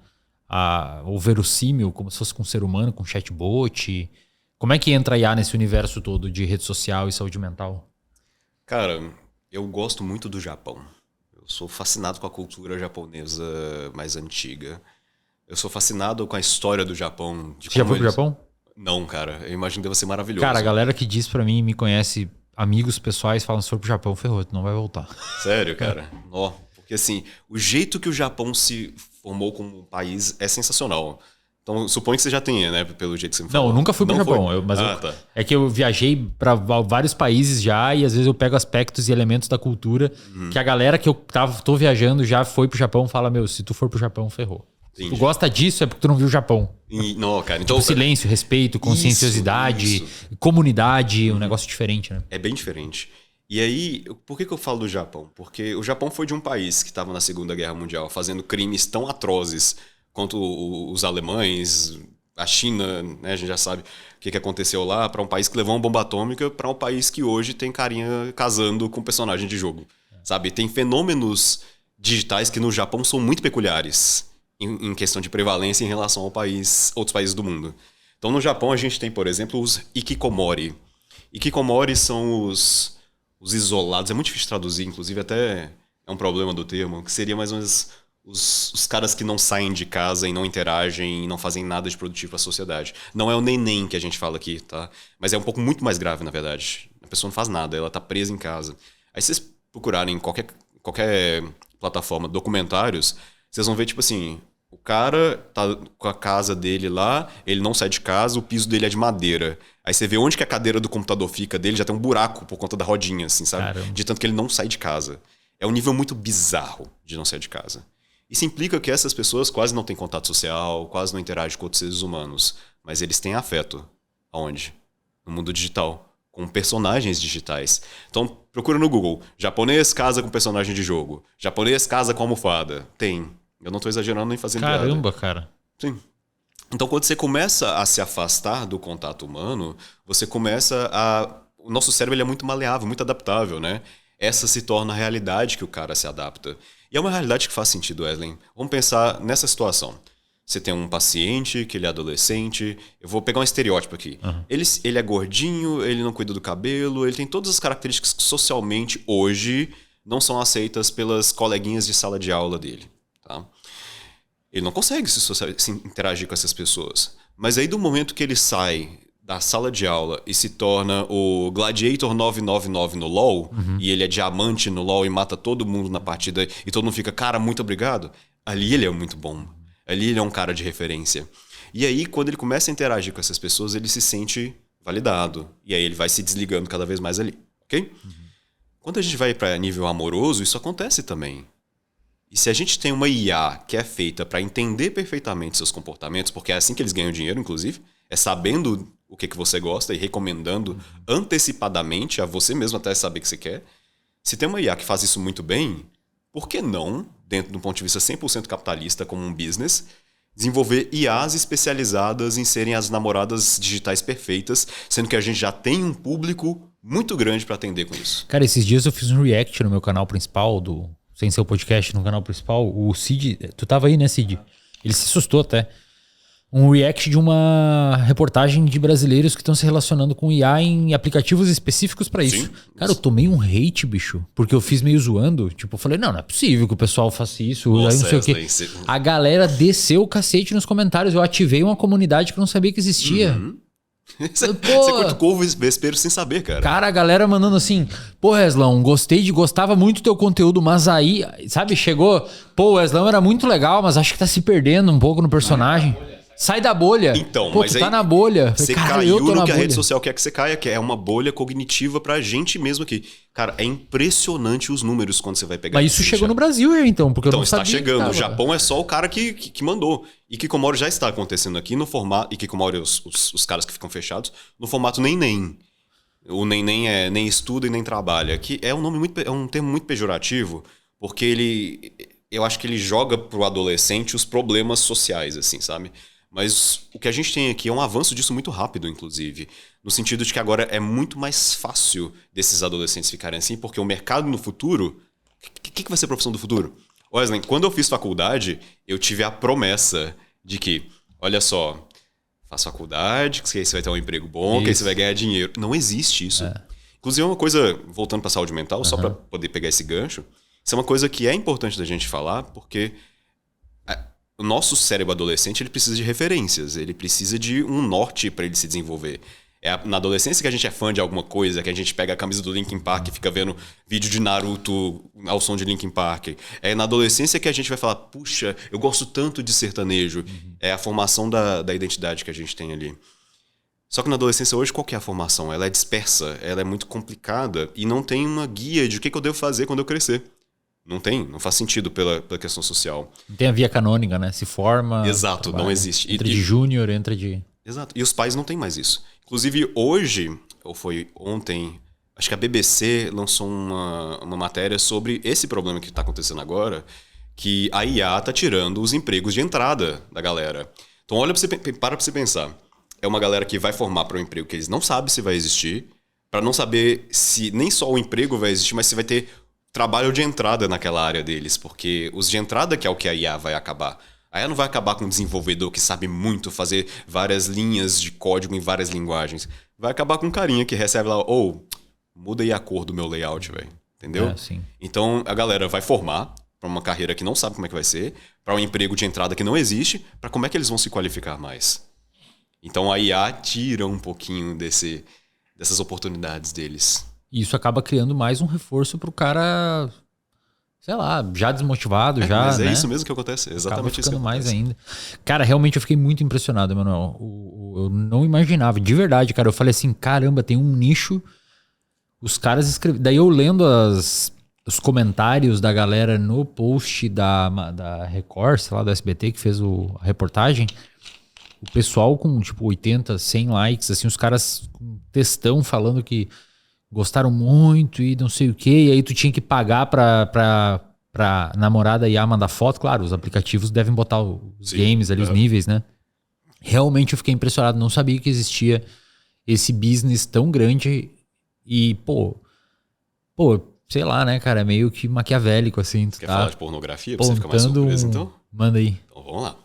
ou verossímil, como se fosse com um ser humano, com um chatbot? Como é que entra a IA nesse universo todo de rede social e saúde mental? Cara, eu gosto muito do Japão. Eu sou fascinado com a cultura japonesa mais antiga. Eu sou fascinado com a história do Japão. Você já foi pro Japão? Não, cara. Eu imagino que deve ser maravilhoso. Cara, a galera que diz pra mim, me conhece, amigos pessoais, falam se for pro Japão, ferrou, tu não vai voltar. Sério, cara? Ó, porque assim, o jeito que o Japão se formou como um país é sensacional. Então, suponho que você já tenha, né? Pelo jeito que você me falou. Não, eu nunca fui pro Japão. Tá. É que eu viajei para vários países já e às vezes eu pego aspectos e elementos da cultura que a galera que eu tô viajando já foi pro Japão fala, se tu for pro Japão, ferrou. Se tu gosta disso é porque tu não viu o Japão. Não, cara. Então, silêncio, respeito, conscienciosidade, comunidade, um negócio diferente, né? É bem diferente. E aí, por que eu falo do Japão? Porque o Japão foi de um país que estava na Segunda Guerra Mundial fazendo crimes tão atrozes quanto os alemães, a China, né, a gente já sabe o que aconteceu lá, para um país que levou uma bomba atômica, para um país que hoje tem carinha casando com personagem de jogo. Sabe? Tem fenômenos digitais que no Japão são muito peculiares em questão de prevalência em relação ao outros países do mundo. Então no Japão a gente tem, por exemplo, os hikikomori. Hikikomori são os isolados, é muito difícil traduzir, inclusive até é um problema do termo, que seria mais ou menos... Os caras que não saem de casa e não interagem e não fazem nada de produtivo para a sociedade. Não é o neném que a gente fala aqui, tá? Mas é um pouco muito mais grave, na verdade. A pessoa não faz nada, ela tá presa em casa. Aí se vocês procurarem em qualquer plataforma documentários, vocês vão ver, tipo assim, o cara tá com a casa dele lá, ele não sai de casa, o piso dele é de madeira. Aí você vê onde que a cadeira do computador fica dele, já tem um buraco por conta da rodinha, assim, sabe? Caramba. De tanto que ele não sai de casa. É um nível muito bizarro de não sair de casa. Isso implica que essas pessoas quase não têm contato social, quase não interagem com outros seres humanos, mas eles têm afeto. Aonde? No mundo digital, com personagens digitais. Então, procura no Google, japonês casa com personagem de jogo, japonês casa com almofada. Tem. Eu não estou exagerando nem fazendo piada. Caramba, cara. Sim. Então, quando você começa a se afastar do contato humano, você começa a... O nosso cérebro ele é muito maleável, muito adaptável, né? Essa se torna a realidade que o cara se adapta. E é uma realidade que faz sentido, Wesley. Vamos pensar nessa situação. Você tem um paciente, que ele é adolescente. Eu vou pegar um estereótipo aqui. Uhum. Ele é gordinho, ele não cuida do cabelo, ele tem todas as características que socialmente, hoje, não são aceitas pelas coleguinhas de sala de aula dele. Tá? Ele não consegue se interagir com essas pessoas. Mas aí, do momento que ele sai da sala de aula e se torna o Gladiator 999 no LoL, e ele é diamante no LoL e mata todo mundo na partida, e todo mundo fica, cara, muito obrigado. Ali ele é muito bom. Ali ele é um cara de referência. E aí, quando ele começa a interagir com essas pessoas, ele se sente validado. E aí ele vai se desligando cada vez mais ali. Ok? Quando a gente vai para nível amoroso, isso acontece também. E se a gente tem uma IA que é feita para entender perfeitamente seus comportamentos, porque é assim que eles ganham dinheiro, inclusive, é sabendo o que você gosta e recomendando antecipadamente a você mesmo até saber o que você quer. Se tem uma IA que faz isso muito bem, por que não, dentro de um ponto de vista 100% capitalista como um business, desenvolver IAs especializadas em serem as namoradas digitais perfeitas, sendo que a gente já tem um público muito grande para atender com isso. Cara, esses dias eu fiz um react no meu canal principal sem ser o podcast, no canal principal, o Cid, tu tava aí, né, Cid? Ele se assustou até. Um react de uma reportagem de brasileiros que estão se relacionando com IA em aplicativos específicos pra isso. Sim. Cara, eu tomei um hate, bicho, porque eu fiz meio zoando. Tipo, eu falei, não é possível que o pessoal faça isso. Nossa, aí não sei o quê. A galera desceu o cacete nos comentários. Eu ativei uma comunidade que eu não sabia que existia. Você curte couve vespeiro sem saber, cara. Cara, a galera mandando assim, pô, Weslão, gostava muito do teu conteúdo, mas aí, sabe, chegou, pô, o Weslão era muito legal, mas acho que tá se perdendo um pouco no personagem. Sai da bolha. Então, pô, mas tu aí tá na bolha. Você Cara, caiu eu tô no na que a bolha. rede social quer que você caia, que é uma bolha cognitiva pra gente mesmo aqui. Cara, é impressionante os números quando você vai pegar. Mas isso chegou no Brasil já, então, porque Então, eu não está sabia. chegando. O Japão é só o cara que mandou. E Kikomori já está acontecendo aqui no formato... E Kikomori, os caras que ficam fechados, no formato nem. O nem é nem estuda e nem trabalha. Que é um termo muito pejorativo, porque eu acho que ele joga pro adolescente os problemas sociais, assim, sabe? Mas o que a gente tem aqui é um avanço disso muito rápido, inclusive. No sentido de que agora é muito mais fácil desses adolescentes ficarem assim, porque o mercado no futuro... O que vai ser a profissão do futuro? Wesley, quando eu fiz faculdade, eu tive a promessa de que, olha só, faz faculdade, que aí você vai ter um emprego bom, que aí você vai ganhar dinheiro. Não existe isso. Inclusive, uma coisa, voltando para a saúde mental, só para poder pegar esse gancho, isso é uma coisa que é importante da gente falar, porque o nosso cérebro adolescente ele precisa de referências, ele precisa de um norte para ele se desenvolver. Na adolescência que a gente é fã de alguma coisa, que a gente pega a camisa do Linkin Park e fica vendo vídeo de Naruto ao som de Linkin Park. É na adolescência que a gente vai falar, puxa, eu gosto tanto de sertanejo. É a formação da identidade que a gente tem ali. Só que na adolescência hoje, qual que é a formação? Ela é dispersa, ela é muito complicada e não tem uma guia de o que eu devo fazer quando eu crescer. Não faz sentido pela questão social. Não tem a via canônica, né? Se forma... Exato, trabalha. Não existe. Entra de júnior, entra de... Exato, e os pais não têm mais isso. Inclusive, hoje, ou foi ontem, acho que a BBC lançou uma matéria sobre esse problema que está acontecendo agora, que a IA está tirando os empregos de entrada da galera. Então, para você pensar. É uma galera que vai formar para um emprego que eles não sabem se vai existir, para não saber se nem só o emprego vai existir, mas se vai ter trabalho de entrada naquela área deles, porque os de entrada que é o que a IA vai acabar. A IA não vai acabar com um desenvolvedor que sabe muito fazer várias linhas de código em várias linguagens. Vai acabar com um carinha que recebe lá, muda aí a cor do meu layout, velho. Entendeu? Sim. Então a galera vai formar para uma carreira que não sabe como é que vai ser, para um emprego de entrada que não existe, para como é que eles vão se qualificar mais. Então a IA tira um pouquinho dessas oportunidades deles. E isso acaba criando mais um reforço pro cara, sei lá, já desmotivado, já, mas é né? isso mesmo que acontece, exatamente isso que acontece. Mais ainda. Cara, realmente eu fiquei muito impressionado, Emanuel. Eu não imaginava, de verdade, cara. Eu falei assim, caramba, tem um nicho, os caras escrevem... Daí eu lendo os comentários da galera no post da Record, sei lá, do SBT, que fez a reportagem... O pessoal com, tipo, 80, 100 likes, assim, os caras com textão falando que gostaram muito e não sei o quê. E aí tu tinha que pagar pra namorada IA mandar foto. Claro, os aplicativos devem botar os games ali, os níveis, né? Realmente eu fiquei impressionado. Não sabia que existia esse business tão grande. E, pô, sei lá, né, cara? É meio que maquiavélico, assim. Quer falar de pornografia pra você ficar mais surpreso, então? Manda aí. Então vamos lá.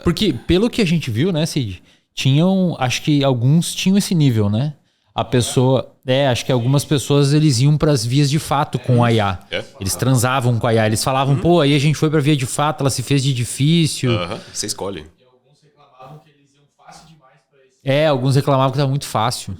Porque, pelo que a gente viu, né, Cid? Acho que alguns tinham esse nível, né? A pessoa... acho que algumas pessoas, eles iam pras vias de fato com a IA. Eles transavam com a IA. Eles falavam, pô, aí a gente foi pra via de fato, ela se fez de difícil. Você escolhe. E alguns reclamavam que eles iam fácil demais pra esse. Alguns reclamavam que tava muito fácil.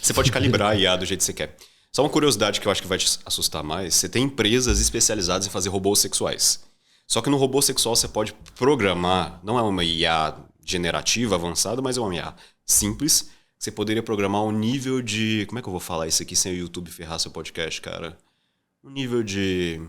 Você pode calibrar a IA do jeito que você quer. Só uma curiosidade que eu acho que vai te assustar mais. Você tem empresas especializadas em fazer robôs sexuais. Só que no robô sexual você pode programar, não é uma IA generativa avançada, mas é uma IA simples. Você poderia programar um nível de... Como é que eu vou falar isso aqui sem o YouTube ferrar seu podcast, cara? Um nível de...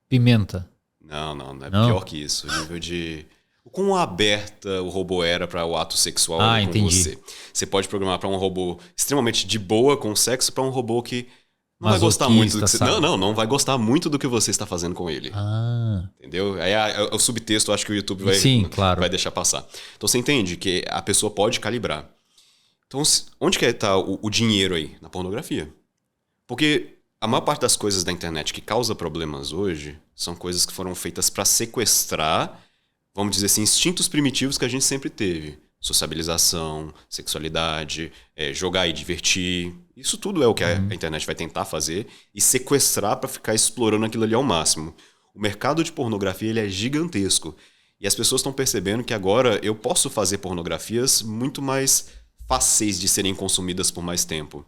Pimenta. Não é pior que isso. Um nível de... O quão aberta o robô era para o ato sexual com entendi. você. Você pode programar para um robô extremamente de boa com sexo para um robô que... Não vai gostar muito do que você... Não vai gostar muito do que você está fazendo com ele. Entendeu? Aí o subtexto, eu acho que o YouTube vai deixar passar. Então você entende que a pessoa pode calibrar. Então, onde que está o dinheiro aí? Na pornografia. Porque A maior parte das coisas da internet que causa problemas hoje são coisas que foram feitas para sequestrar, vamos dizer assim, instintos primitivos que a gente sempre teve. Sociabilização, sexualidade, jogar e divertir. Isso tudo é o que a internet vai tentar fazer e sequestrar para ficar explorando aquilo ali ao máximo. O mercado de pornografia ele é gigantesco. E as pessoas estão percebendo que agora eu posso fazer pornografias muito mais fáceis de serem consumidas por mais tempo.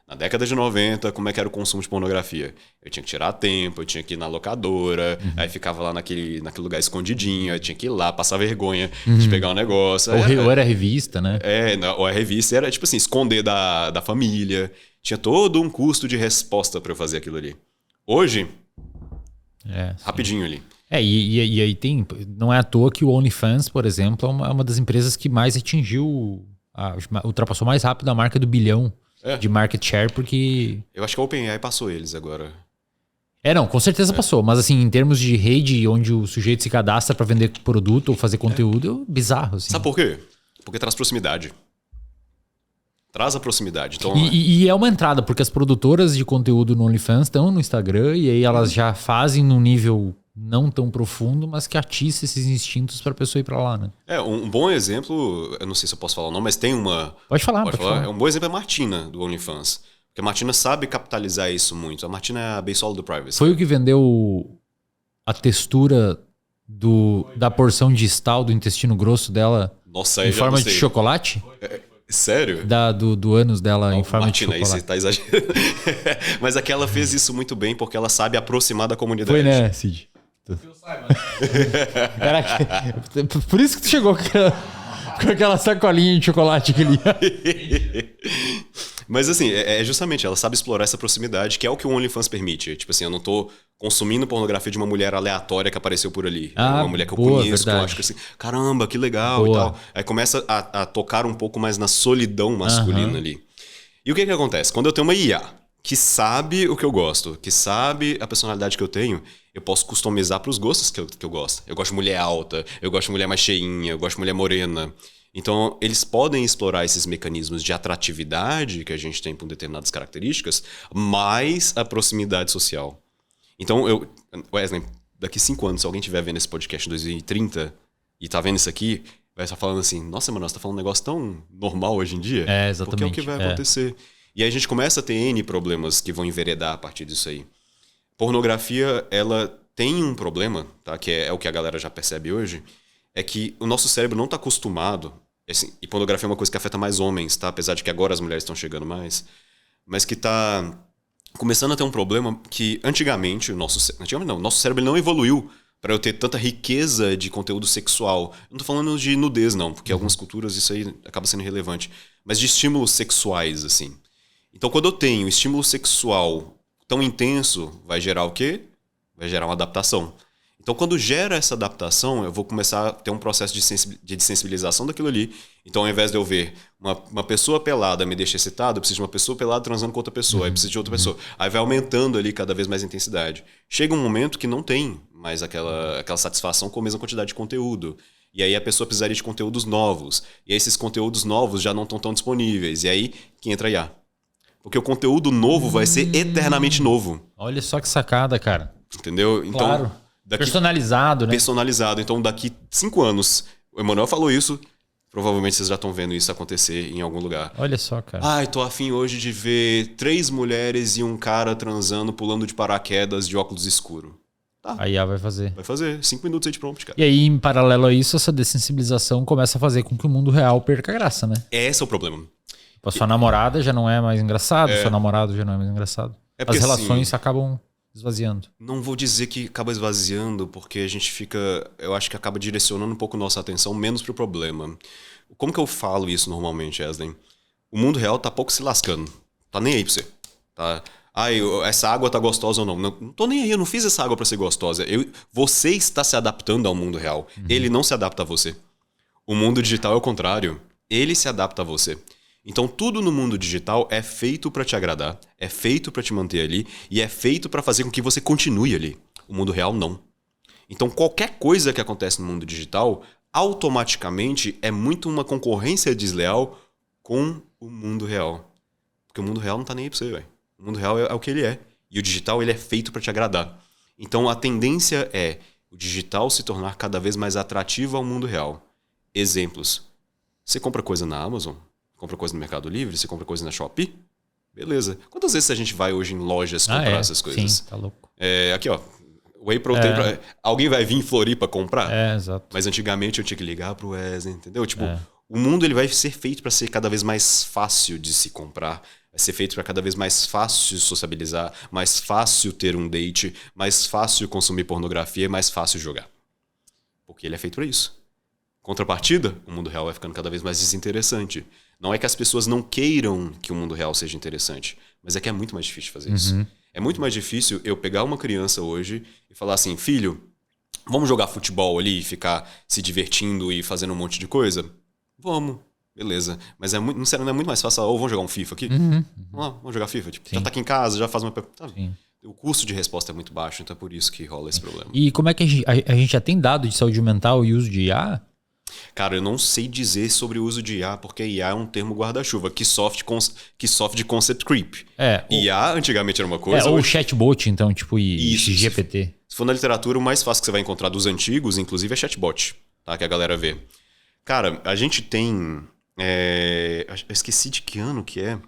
Na década de 90, como é que era o consumo de pornografia? Eu tinha que tirar tempo, eu tinha que ir na locadora, aí ficava lá naquele lugar escondidinho, eu tinha que ir lá, passar vergonha de pegar um negócio. Ou era revista, né? Ou a revista era, tipo assim, esconder da família. Tinha todo um custo de resposta para eu fazer aquilo ali. Hoje, rapidinho ali. E aí tem... Não é à toa que o OnlyFans, por exemplo, é uma das empresas que mais atingiu... ultrapassou mais rápido a marca do bilhão de market share, porque... Eu acho que a OpenAI passou eles agora. Não, com certeza passou. Mas assim, em termos de rede, onde o sujeito se cadastra para vender produto ou fazer conteúdo, é bizarro. Assim. Sabe por quê? Porque traz proximidade. Traz a proximidade. Então, e é uma entrada, porque as produtoras de conteúdo no OnlyFans estão no Instagram e aí elas já fazem num nível não tão profundo, mas que atiça esses instintos para a pessoa ir para lá, né? Um bom exemplo, eu não sei se eu posso falar ou não, mas tem uma... Pode falar. Um bom exemplo é a Martina, do OnlyFans. Porque a Martina sabe capitalizar isso muito. A Martina é a Beisola do Privacy. Foi o que vendeu a textura da porção distal do intestino grosso dela em forma de chocolate? Sério? Do ânus dela em forma Martina, de chocolate. Martina, aí você tá exagerando. Mas aquela fez isso muito bem porque ela sabe aproximar da comunidade. Foi, né, Cid? Por isso que tu chegou com aquela sacolinha de chocolate que ele Mas assim, justamente, ela sabe explorar essa proximidade, que é o que o OnlyFans permite. Tipo assim, eu não tô consumindo pornografia de uma mulher aleatória que apareceu por ali. Uma mulher que eu conheço, verdade. Que eu acho que assim, caramba, que legal e tal. Aí começa a tocar um pouco mais na solidão masculina ali. E o que acontece? Quando eu tenho uma IA que sabe o que eu gosto, que sabe a personalidade que eu tenho, eu posso customizar para os gostos que eu gosto. Eu gosto de mulher alta, eu gosto de mulher mais cheinha, eu gosto de mulher morena. Então, eles podem explorar esses mecanismos de atratividade que a gente tem por determinadas características, mais a proximidade social. Então, Wesley, daqui 5 anos, se alguém estiver vendo esse podcast em 2030 e tá vendo isso aqui, vai estar falando assim, nossa, mano, você tá falando um negócio tão normal hoje em dia? Exatamente. Porque é o que vai acontecer. E aí a gente começa a ter N problemas que vão enveredar a partir disso aí. Pornografia, ela tem um problema, tá? Que é o que a galera já percebe hoje, é que o nosso cérebro não está acostumado, assim, e pornografia é uma coisa que afeta mais homens, tá? Apesar de que agora as mulheres estão chegando mais, mas que está começando a ter um problema que antigamente o nosso cérebro não evoluiu para eu ter tanta riqueza de conteúdo sexual. Eu não tô falando de nudez, não, porque em algumas culturas isso aí acaba sendo irrelevante, mas de estímulos sexuais, assim. Então, quando eu tenho estímulo sexual tão intenso, vai gerar o quê? Vai gerar uma adaptação. Então, quando gera essa adaptação, eu vou começar a ter um processo de desensibilização daquilo ali. Então, ao invés de eu ver uma pessoa pelada me deixa excitado, eu preciso de uma pessoa pelada transando com outra pessoa, aí preciso de outra pessoa. Aí vai aumentando ali cada vez mais a intensidade. Chega um momento que não tem mais aquela satisfação com a mesma quantidade de conteúdo. E aí a pessoa precisaria de conteúdos novos. E aí esses conteúdos novos já não estão tão disponíveis. E aí que entra IA. Porque o conteúdo novo vai ser eternamente novo. Olha só que sacada, cara. Entendeu? Então, claro. Personalizado, né? Personalizado. Então, daqui 5 anos, o Emanuel falou isso, provavelmente vocês já estão vendo isso acontecer em algum lugar. Olha só, cara. Ai, tô afim hoje de ver 3 mulheres e um cara transando, pulando de paraquedas de óculos escuro. Tá. A IA vai fazer. Vai fazer. 5 minutos aí de prompt, cara. E aí, em paralelo a isso, essa dessensibilização começa a fazer com que o mundo real perca a graça, né? Esse é o problema. A sua namorada já não é mais engraçado, seu namorado já não é mais engraçado. As relações assim, acabam esvaziando. Não vou dizer que acaba esvaziando, porque a gente fica... Eu acho que acaba direcionando um pouco nossa atenção menos pro problema. Como que eu falo isso normalmente, Wesley? O mundo real tá pouco se lascando. Tá nem aí pra você. Tá... Ai, essa água tá gostosa ou não. Não tô nem aí, eu não fiz essa água pra ser gostosa. Você está se adaptando ao mundo real. Ele não se adapta a você. O mundo digital é o contrário. Ele se adapta a você. Então tudo no mundo digital é feito para te agradar, é feito para te manter ali e é feito para fazer com que você continue ali. O mundo real não. Então qualquer coisa que acontece no mundo digital automaticamente é muito uma concorrência desleal com o mundo real. Porque o mundo real não tá nem aí pra você, velho. O mundo real é o que ele é. E o digital ele é feito para te agradar. Então a tendência é o digital se tornar cada vez mais atrativo ao mundo real. Exemplos. Você compra coisa na Amazon? Compra coisa no Mercado Livre? Você compra coisa na Shopee? Beleza. Quantas vezes a gente vai hoje em lojas comprar essas coisas? Sim, tá louco. Aqui, ó. Whey Protein. Alguém vai vir em Floripa comprar? Exato. Mas antigamente eu tinha que ligar pro Wesley, entendeu? Tipo, o mundo ele vai ser feito para ser cada vez mais fácil de se comprar. Vai ser feito para cada vez mais fácil sociabilizar, mais fácil ter um date, mais fácil consumir pornografia, mais fácil jogar. Porque ele é feito para isso. Contrapartida, o mundo real vai ficando cada vez mais desinteressante. Não é que as pessoas não queiram que o mundo real seja interessante, mas é que é muito mais difícil fazer isso. É muito mais difícil eu pegar uma criança hoje e falar assim, filho, vamos jogar futebol ali e ficar se divertindo e fazendo um monte de coisa? Vamos. Beleza. Mas não é muito mais fácil. Ou vamos jogar um FIFA aqui? Vamos lá, vamos jogar FIFA. Tipo, já tá aqui em casa, já faz uma... O custo de resposta é muito baixo, então é por isso que rola esse problema. E como é que a gente já tem dado de saúde mental e uso de IA? Cara, eu não sei dizer sobre o uso de IA, porque IA é um termo guarda-chuva, que sofre de concept creep. IA antigamente era uma coisa... ou chatbot, então, tipo, GPT. Se for na literatura, o mais fácil que você vai encontrar dos antigos, inclusive, é chatbot, tá? Que a galera vê. Cara, a gente tem... eu esqueci de que ano que é.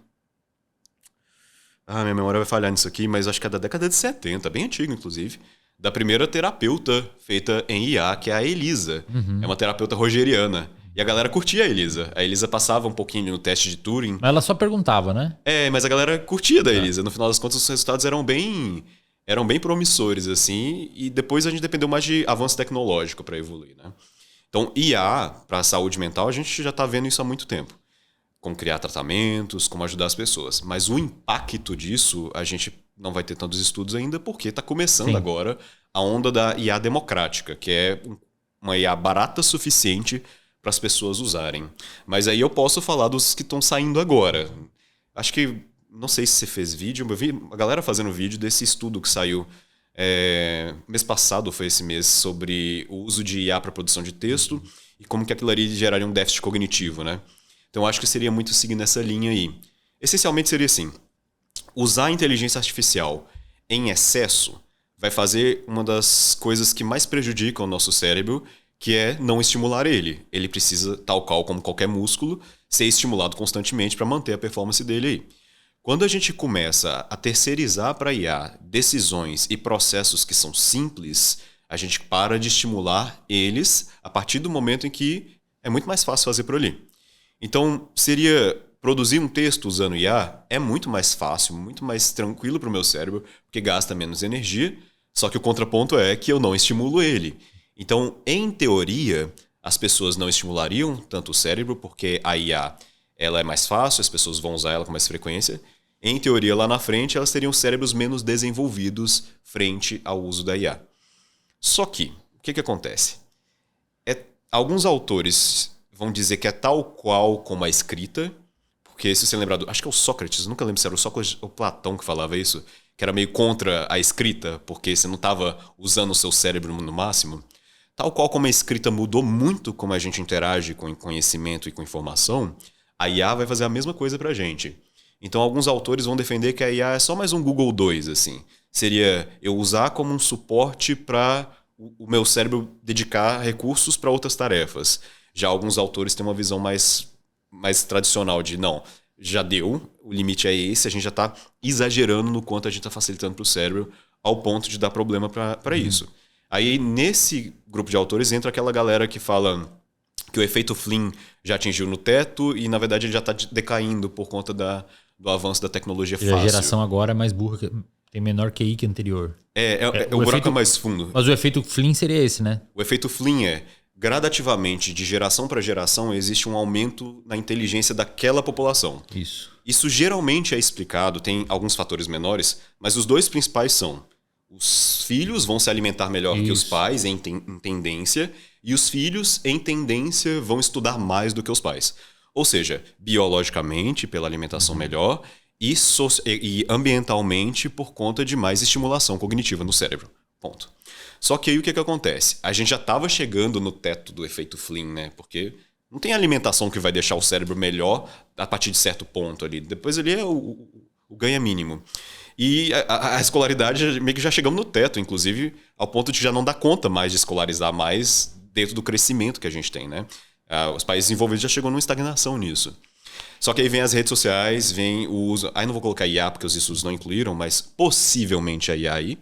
Minha memória vai falhar nisso aqui, mas acho que é da década de 70, bem antigo, inclusive. Da primeira terapeuta feita em IA, que é a Elisa. É uma terapeuta rogeriana. E a galera curtia a Elisa. A Elisa passava um pouquinho no teste de Turing. Mas ela só perguntava, né? Mas a galera curtia da Elisa. No final das contas, os resultados eram bem promissores, assim. E depois a gente dependeu mais de avanço tecnológico para evoluir, né? Então, IA, para a saúde mental, a gente já está vendo isso há muito tempo. Como criar tratamentos, como ajudar as pessoas. Mas o impacto disso, a gente não vai ter tantos estudos ainda, porque está começando agora a onda da IA democrática, que é uma IA barata suficiente para as pessoas usarem. Mas aí eu posso falar dos que estão saindo agora. Acho que, não sei se você fez vídeo, eu vi a galera fazendo vídeo desse estudo que saiu mês passado, foi esse mês, sobre o uso de IA para produção de texto e como que aquilo ali geraria um déficit cognitivo, né? Então acho que seria muito seguir nessa linha aí. Essencialmente seria assim, usar a inteligência artificial em excesso vai fazer uma das coisas que mais prejudicam o nosso cérebro, que é não estimular ele. Ele precisa, tal qual como qualquer músculo, ser estimulado constantemente para manter a performance dele aí. Quando a gente começa a terceirizar para a IA decisões e processos que são simples, a gente para de estimular eles a partir do momento em que é muito mais fácil fazer por ali. Então, produzir um texto usando IA é muito mais fácil, muito mais tranquilo para o meu cérebro, porque gasta menos energia, só que o contraponto é que eu não estimulo ele. Então, em teoria, as pessoas não estimulariam tanto o cérebro, porque a IA ela é mais fácil, as pessoas vão usar ela com mais frequência. Em teoria, lá na frente, elas teriam cérebros menos desenvolvidos frente ao uso da IA. Só que, o que acontece? Alguns autores vão dizer que é tal qual como a escrita, porque se você lembrar, acho que é o Sócrates, nunca lembro se era o Sócrates ou Platão que falava isso, que era meio contra a escrita, porque você não estava usando o seu cérebro no máximo. Tal qual como a escrita mudou muito como a gente interage com conhecimento e com informação, a IA vai fazer a mesma coisa pra gente. Então, alguns autores vão defender que a IA é só mais um Google 2, assim. Seria eu usar como um suporte para o meu cérebro dedicar recursos para outras tarefas. Já alguns autores têm uma visão mais tradicional de, não, já deu, o limite é esse, a gente já está exagerando no quanto a gente está facilitando para o cérebro ao ponto de dar problema para isso. Aí, nesse grupo de autores, entra aquela galera que fala que o efeito Flynn já atingiu no teto e, na verdade, ele já está decaindo por conta do avanço da tecnologia fácil. A geração agora é mais burra, tem menor QI que a anterior. O buraco é mais fundo. Mas o efeito Flynn seria esse, né? O efeito Flynn gradativamente, de geração para geração, existe um aumento na inteligência daquela população. Isso geralmente é explicado, tem alguns fatores menores, mas os dois principais são: os filhos vão se alimentar melhor que os pais, em tendência, e os filhos, em tendência, vão estudar mais do que os pais. Ou seja, biologicamente, pela alimentação melhor, e ambientalmente, por conta de mais estimulação cognitiva no cérebro. Ponto. Só que aí o que acontece? A gente já estava chegando no teto do efeito Flynn, né? Porque não tem alimentação que vai deixar o cérebro melhor a partir de certo ponto ali. Depois ali é o ganha mínimo. E a escolaridade, meio que já chegamos no teto, inclusive, ao ponto de já não dar conta mais de escolarizar mais dentro do crescimento que a gente tem, né? Os países desenvolvidos já chegam numa estagnação nisso. Só que aí vem as redes sociais, vem o uso... Aí não vou colocar IA, porque os estudos não incluíram, mas possivelmente a IA aí,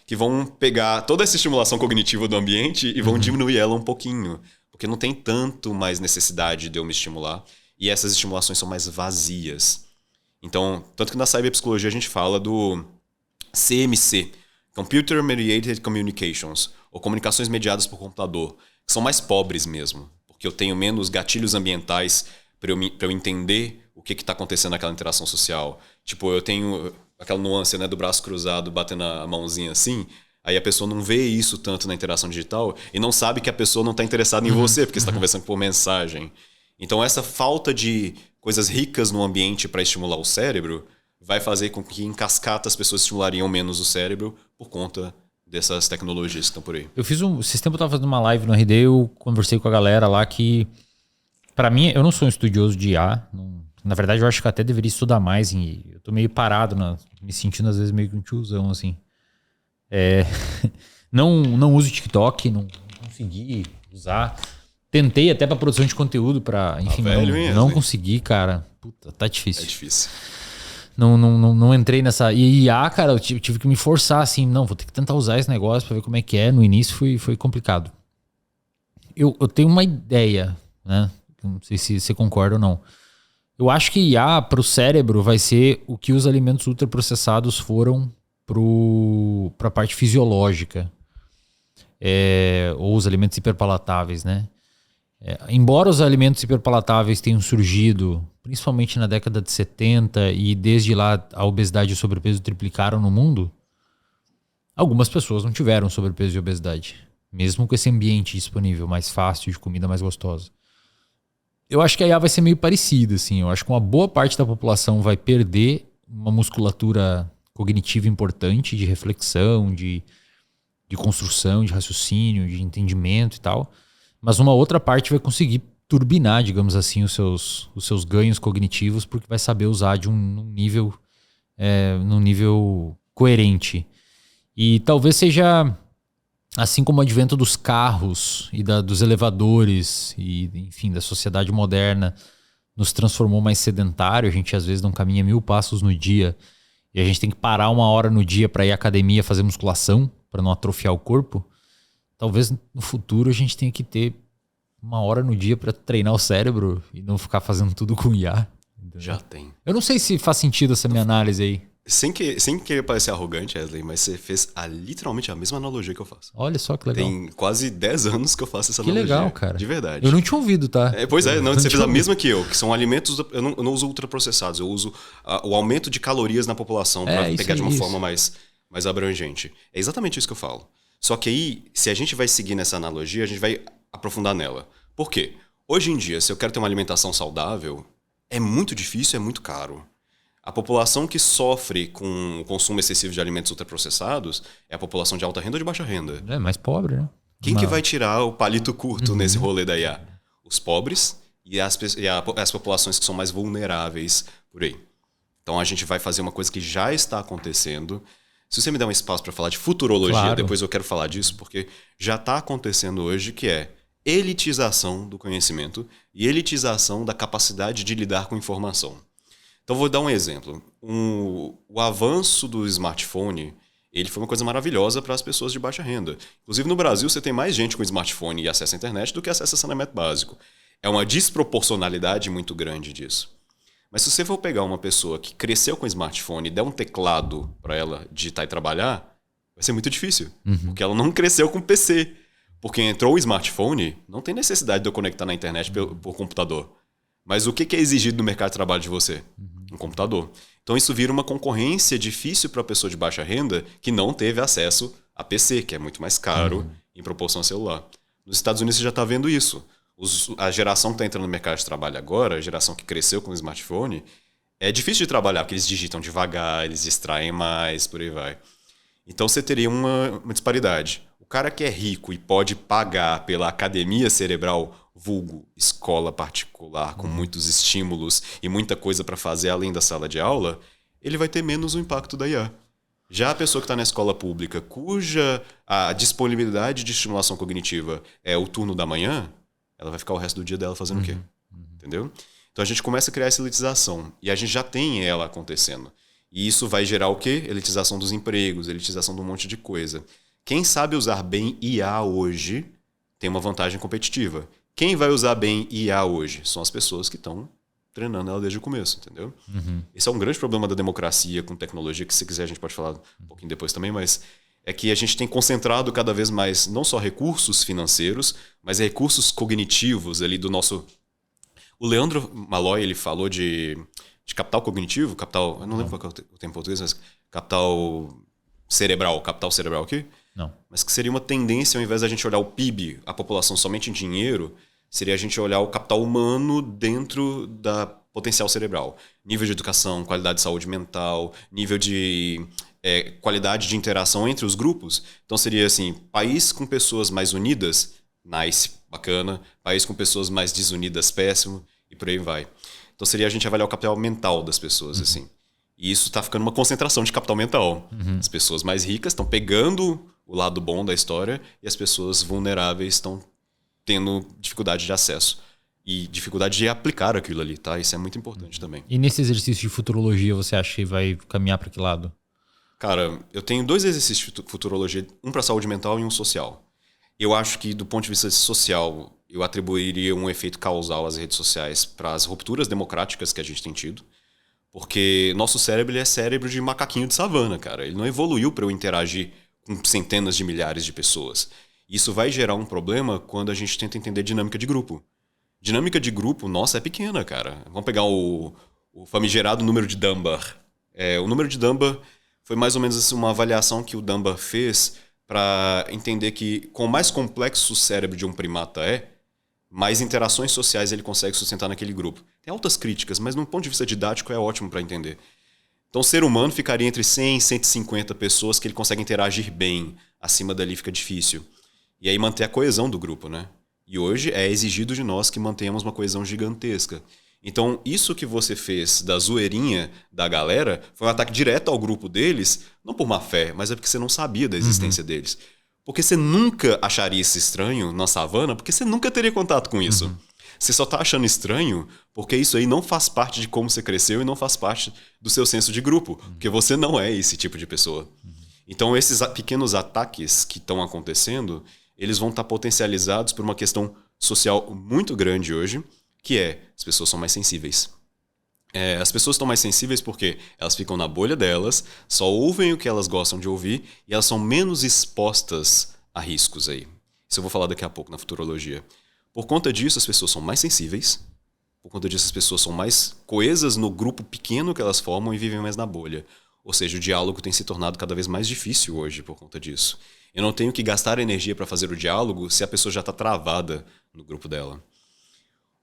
que vão pegar toda essa estimulação cognitiva do ambiente e vão diminuir ela um pouquinho. Porque não tem tanto mais necessidade de eu me estimular. E essas estimulações são mais vazias. Então, tanto que na cyberpsicologia a gente fala do CMC, Computer Mediated Communications, ou comunicações mediadas por computador, que são mais pobres mesmo, porque eu tenho menos gatilhos ambientais para eu entender o que está acontecendo naquela interação social. Tipo, eu tenho aquela nuance, né, do braço cruzado, batendo a mãozinha assim, aí a pessoa não vê isso tanto na interação digital e não sabe que a pessoa não está interessada em você, porque você está conversando por mensagem. Então, essa falta de coisas ricas no ambiente para estimular o cérebro vai fazer com que, em cascata, as pessoas estimulariam menos o cérebro por conta dessas tecnologias que estão por aí. Esses tempos eu estava fazendo uma live no RD, eu conversei com a galera lá que, para mim, eu não sou um estudioso de IA. Na verdade, eu acho que eu até deveria estudar mais. Eu tô meio parado, me sentindo às vezes meio que um tiozão, assim. Não uso TikTok, não consegui usar. Tentei até pra produção de conteúdo, enfim, não consegui, cara. Puta, tá difícil. É difícil. Não entrei nessa... E IA, cara, eu tive que me forçar, assim, vou ter que tentar usar esse negócio pra ver como é que é. No início foi complicado. Eu tenho uma ideia, né? Não sei se você concorda ou não. Eu acho que IA pro cérebro vai ser o que os alimentos ultraprocessados foram pra parte fisiológica. Ou os alimentos hiperpalatáveis, né? Embora os alimentos hiperpalatáveis tenham surgido, principalmente na década de 70, e desde lá a obesidade e o sobrepeso triplicaram no mundo, algumas pessoas não tiveram sobrepeso e obesidade, mesmo com esse ambiente disponível mais fácil, de comida mais gostosa. Eu acho que a IA vai ser meio parecida, assim. Eu acho que uma boa parte da população vai perder uma musculatura cognitiva importante, de reflexão, de construção, de raciocínio, de entendimento e tal. Mas uma outra parte vai conseguir turbinar, digamos assim, os seus ganhos cognitivos, porque vai saber usar num nível coerente. E talvez seja, assim como o advento dos carros e dos elevadores e, enfim, da sociedade moderna nos transformou mais sedentário, a gente às vezes não caminha 1000 passos no dia e a gente tem que parar 1 hora no dia para ir à academia fazer musculação, para não atrofiar o corpo. Talvez no futuro a gente tenha que ter 1 hora no dia para treinar o cérebro e não ficar fazendo tudo com IA. Entendeu? Já tem. Eu não sei se faz sentido essa minha análise aí. Sem querer parecer arrogante, Wesley, mas você fez literalmente a mesma analogia que eu faço. Olha só que legal. Tem quase 10 anos que eu faço essa analogia. Que legal, cara. De verdade. Eu não tinha ouvido, tá? Você fez a mesma que eu, que são alimentos... Eu não uso ultraprocessados, eu uso o aumento de calorias na população para pegar de uma forma mais abrangente. É exatamente isso que eu falo. Só que aí, se a gente vai seguir nessa analogia, a gente vai aprofundar nela. Por quê? Hoje em dia, se eu quero ter uma alimentação saudável, é muito difícil, é muito caro. A população que sofre com o consumo excessivo de alimentos ultraprocessados é a população de alta renda ou de baixa renda. É mais pobre, né? Quem que vai tirar o palito curto nesse rolê da IA? Os pobres e as populações que são mais vulneráveis por aí. Então a gente vai fazer uma coisa que já está acontecendo. Se você me der um espaço para falar de futurologia, claro, depois eu quero falar disso, porque já está acontecendo hoje, que é elitização do conhecimento e elitização da capacidade de lidar com informação. Então vou dar um exemplo. O avanço do smartphone, ele foi uma coisa maravilhosa para as pessoas de baixa renda. Inclusive no Brasil você tem mais gente com smartphone e acesso à internet do que acesso a saneamento básico. É uma desproporcionalidade muito grande disso. Mas se você for pegar uma pessoa que cresceu com smartphone e der um teclado para ela digitar e trabalhar, vai ser muito difícil. Porque ela não cresceu com PC. Porque entrou o smartphone, não tem necessidade de eu conectar na internet por computador. Mas o que é exigido no mercado de trabalho de você? Um computador. Então isso vira uma concorrência difícil para a pessoa de baixa renda que não teve acesso a PC, que é muito mais caro em proporção ao celular. Nos Estados Unidos você já está vendo isso. A geração que está entrando no mercado de trabalho agora, a geração que cresceu com o smartphone, é difícil de trabalhar, porque eles digitam devagar, eles distraem mais, por aí vai. Então você teria uma disparidade. O cara que é rico e pode pagar pela academia cerebral, vulgo escola particular, com muitos estímulos e muita coisa para fazer além da sala de aula, ele vai ter menos o impacto da IA. Já a pessoa que está na escola pública, cuja a disponibilidade de estimulação cognitiva é o turno da manhã, ela vai ficar o resto do dia dela fazendo o quê? Entendeu? Então a gente começa a criar essa elitização. E a gente já tem ela acontecendo. E isso vai gerar o quê? Elitização dos empregos, elitização de um monte de coisa. Quem sabe usar bem IA hoje tem uma vantagem competitiva. Quem vai usar bem IA hoje? São as pessoas que estão treinando ela desde o começo, entendeu? Esse é um grande problema da democracia com tecnologia, que se quiser a gente pode falar um pouquinho depois também, mas é que a gente tem concentrado cada vez mais não só recursos financeiros, mas recursos cognitivos ali do nosso... O Leandro Malloy, ele falou de capital cognitivo, capital... Eu não lembro qual é o termo em português, mas capital cerebral aqui? Não. Mas que seria uma tendência, ao invés da gente olhar o PIB, a população somente em dinheiro, seria a gente olhar o capital humano dentro da potencial cerebral. Nível de educação, qualidade de saúde mental, nível de qualidade de interação entre os grupos. Então seria assim, país com pessoas mais unidas, nice, bacana. País com pessoas mais desunidas, péssimo. E por aí vai. Então seria a gente avaliar o capital mental das pessoas, assim. E isso está ficando uma concentração de capital mental. As pessoas mais ricas estão pegando o lado bom da história e as pessoas vulneráveis estão tendo dificuldade de acesso e dificuldade de aplicar aquilo ali, tá? Isso é muito importante também. E nesse exercício de futurologia, você acha que vai caminhar para que lado? Cara, eu tenho 2 exercícios de futurologia, um para saúde mental e um social. Eu acho que, do ponto de vista social, eu atribuiria um efeito causal às redes sociais para as rupturas democráticas que a gente tem tido. Porque nosso cérebro ele é cérebro de macaquinho de savana, cara. Ele não evoluiu para eu interagir com centenas de milhares de pessoas. Isso vai gerar um problema quando a gente tenta entender dinâmica de grupo. Dinâmica de grupo, nossa, é pequena, cara. Vamos pegar o famigerado número de Dunbar. O número de Dunbar foi mais ou menos assim, uma avaliação que o Dunbar fez para entender que, com mais complexo o cérebro de um primata mais interações sociais ele consegue sustentar naquele grupo. Tem altas críticas, mas num ponto de vista didático é ótimo para entender. Então o ser humano ficaria entre 100 e 150 pessoas que ele consegue interagir bem. Acima dali fica difícil. E aí manter a coesão do grupo, né? E hoje é exigido de nós que mantenhamos uma coesão gigantesca. Então isso que você fez da zoeirinha da galera foi um ataque direto ao grupo deles, não por má fé, mas é porque você não sabia da existência deles. Porque você nunca acharia isso estranho na savana, porque você nunca teria contato com isso. Você só tá achando estranho porque isso aí não faz parte de como você cresceu e não faz parte do seu senso de grupo. Porque você não é esse tipo de pessoa. Então esses pequenos ataques que estão acontecendo, eles vão estar potencializados por uma questão social muito grande hoje, que é as pessoas são mais sensíveis. As pessoas estão mais sensíveis porque elas ficam na bolha delas, só ouvem o que elas gostam de ouvir e elas são menos expostas a riscos aí. Isso eu vou falar daqui a pouco na futurologia. Por conta disso, as pessoas são mais sensíveis. Por conta disso, as pessoas são mais coesas no grupo pequeno que elas formam e vivem mais na bolha. Ou seja, o diálogo tem se tornado cada vez mais difícil hoje por conta disso. Eu não tenho que gastar energia para fazer o diálogo se a pessoa já está travada no grupo dela.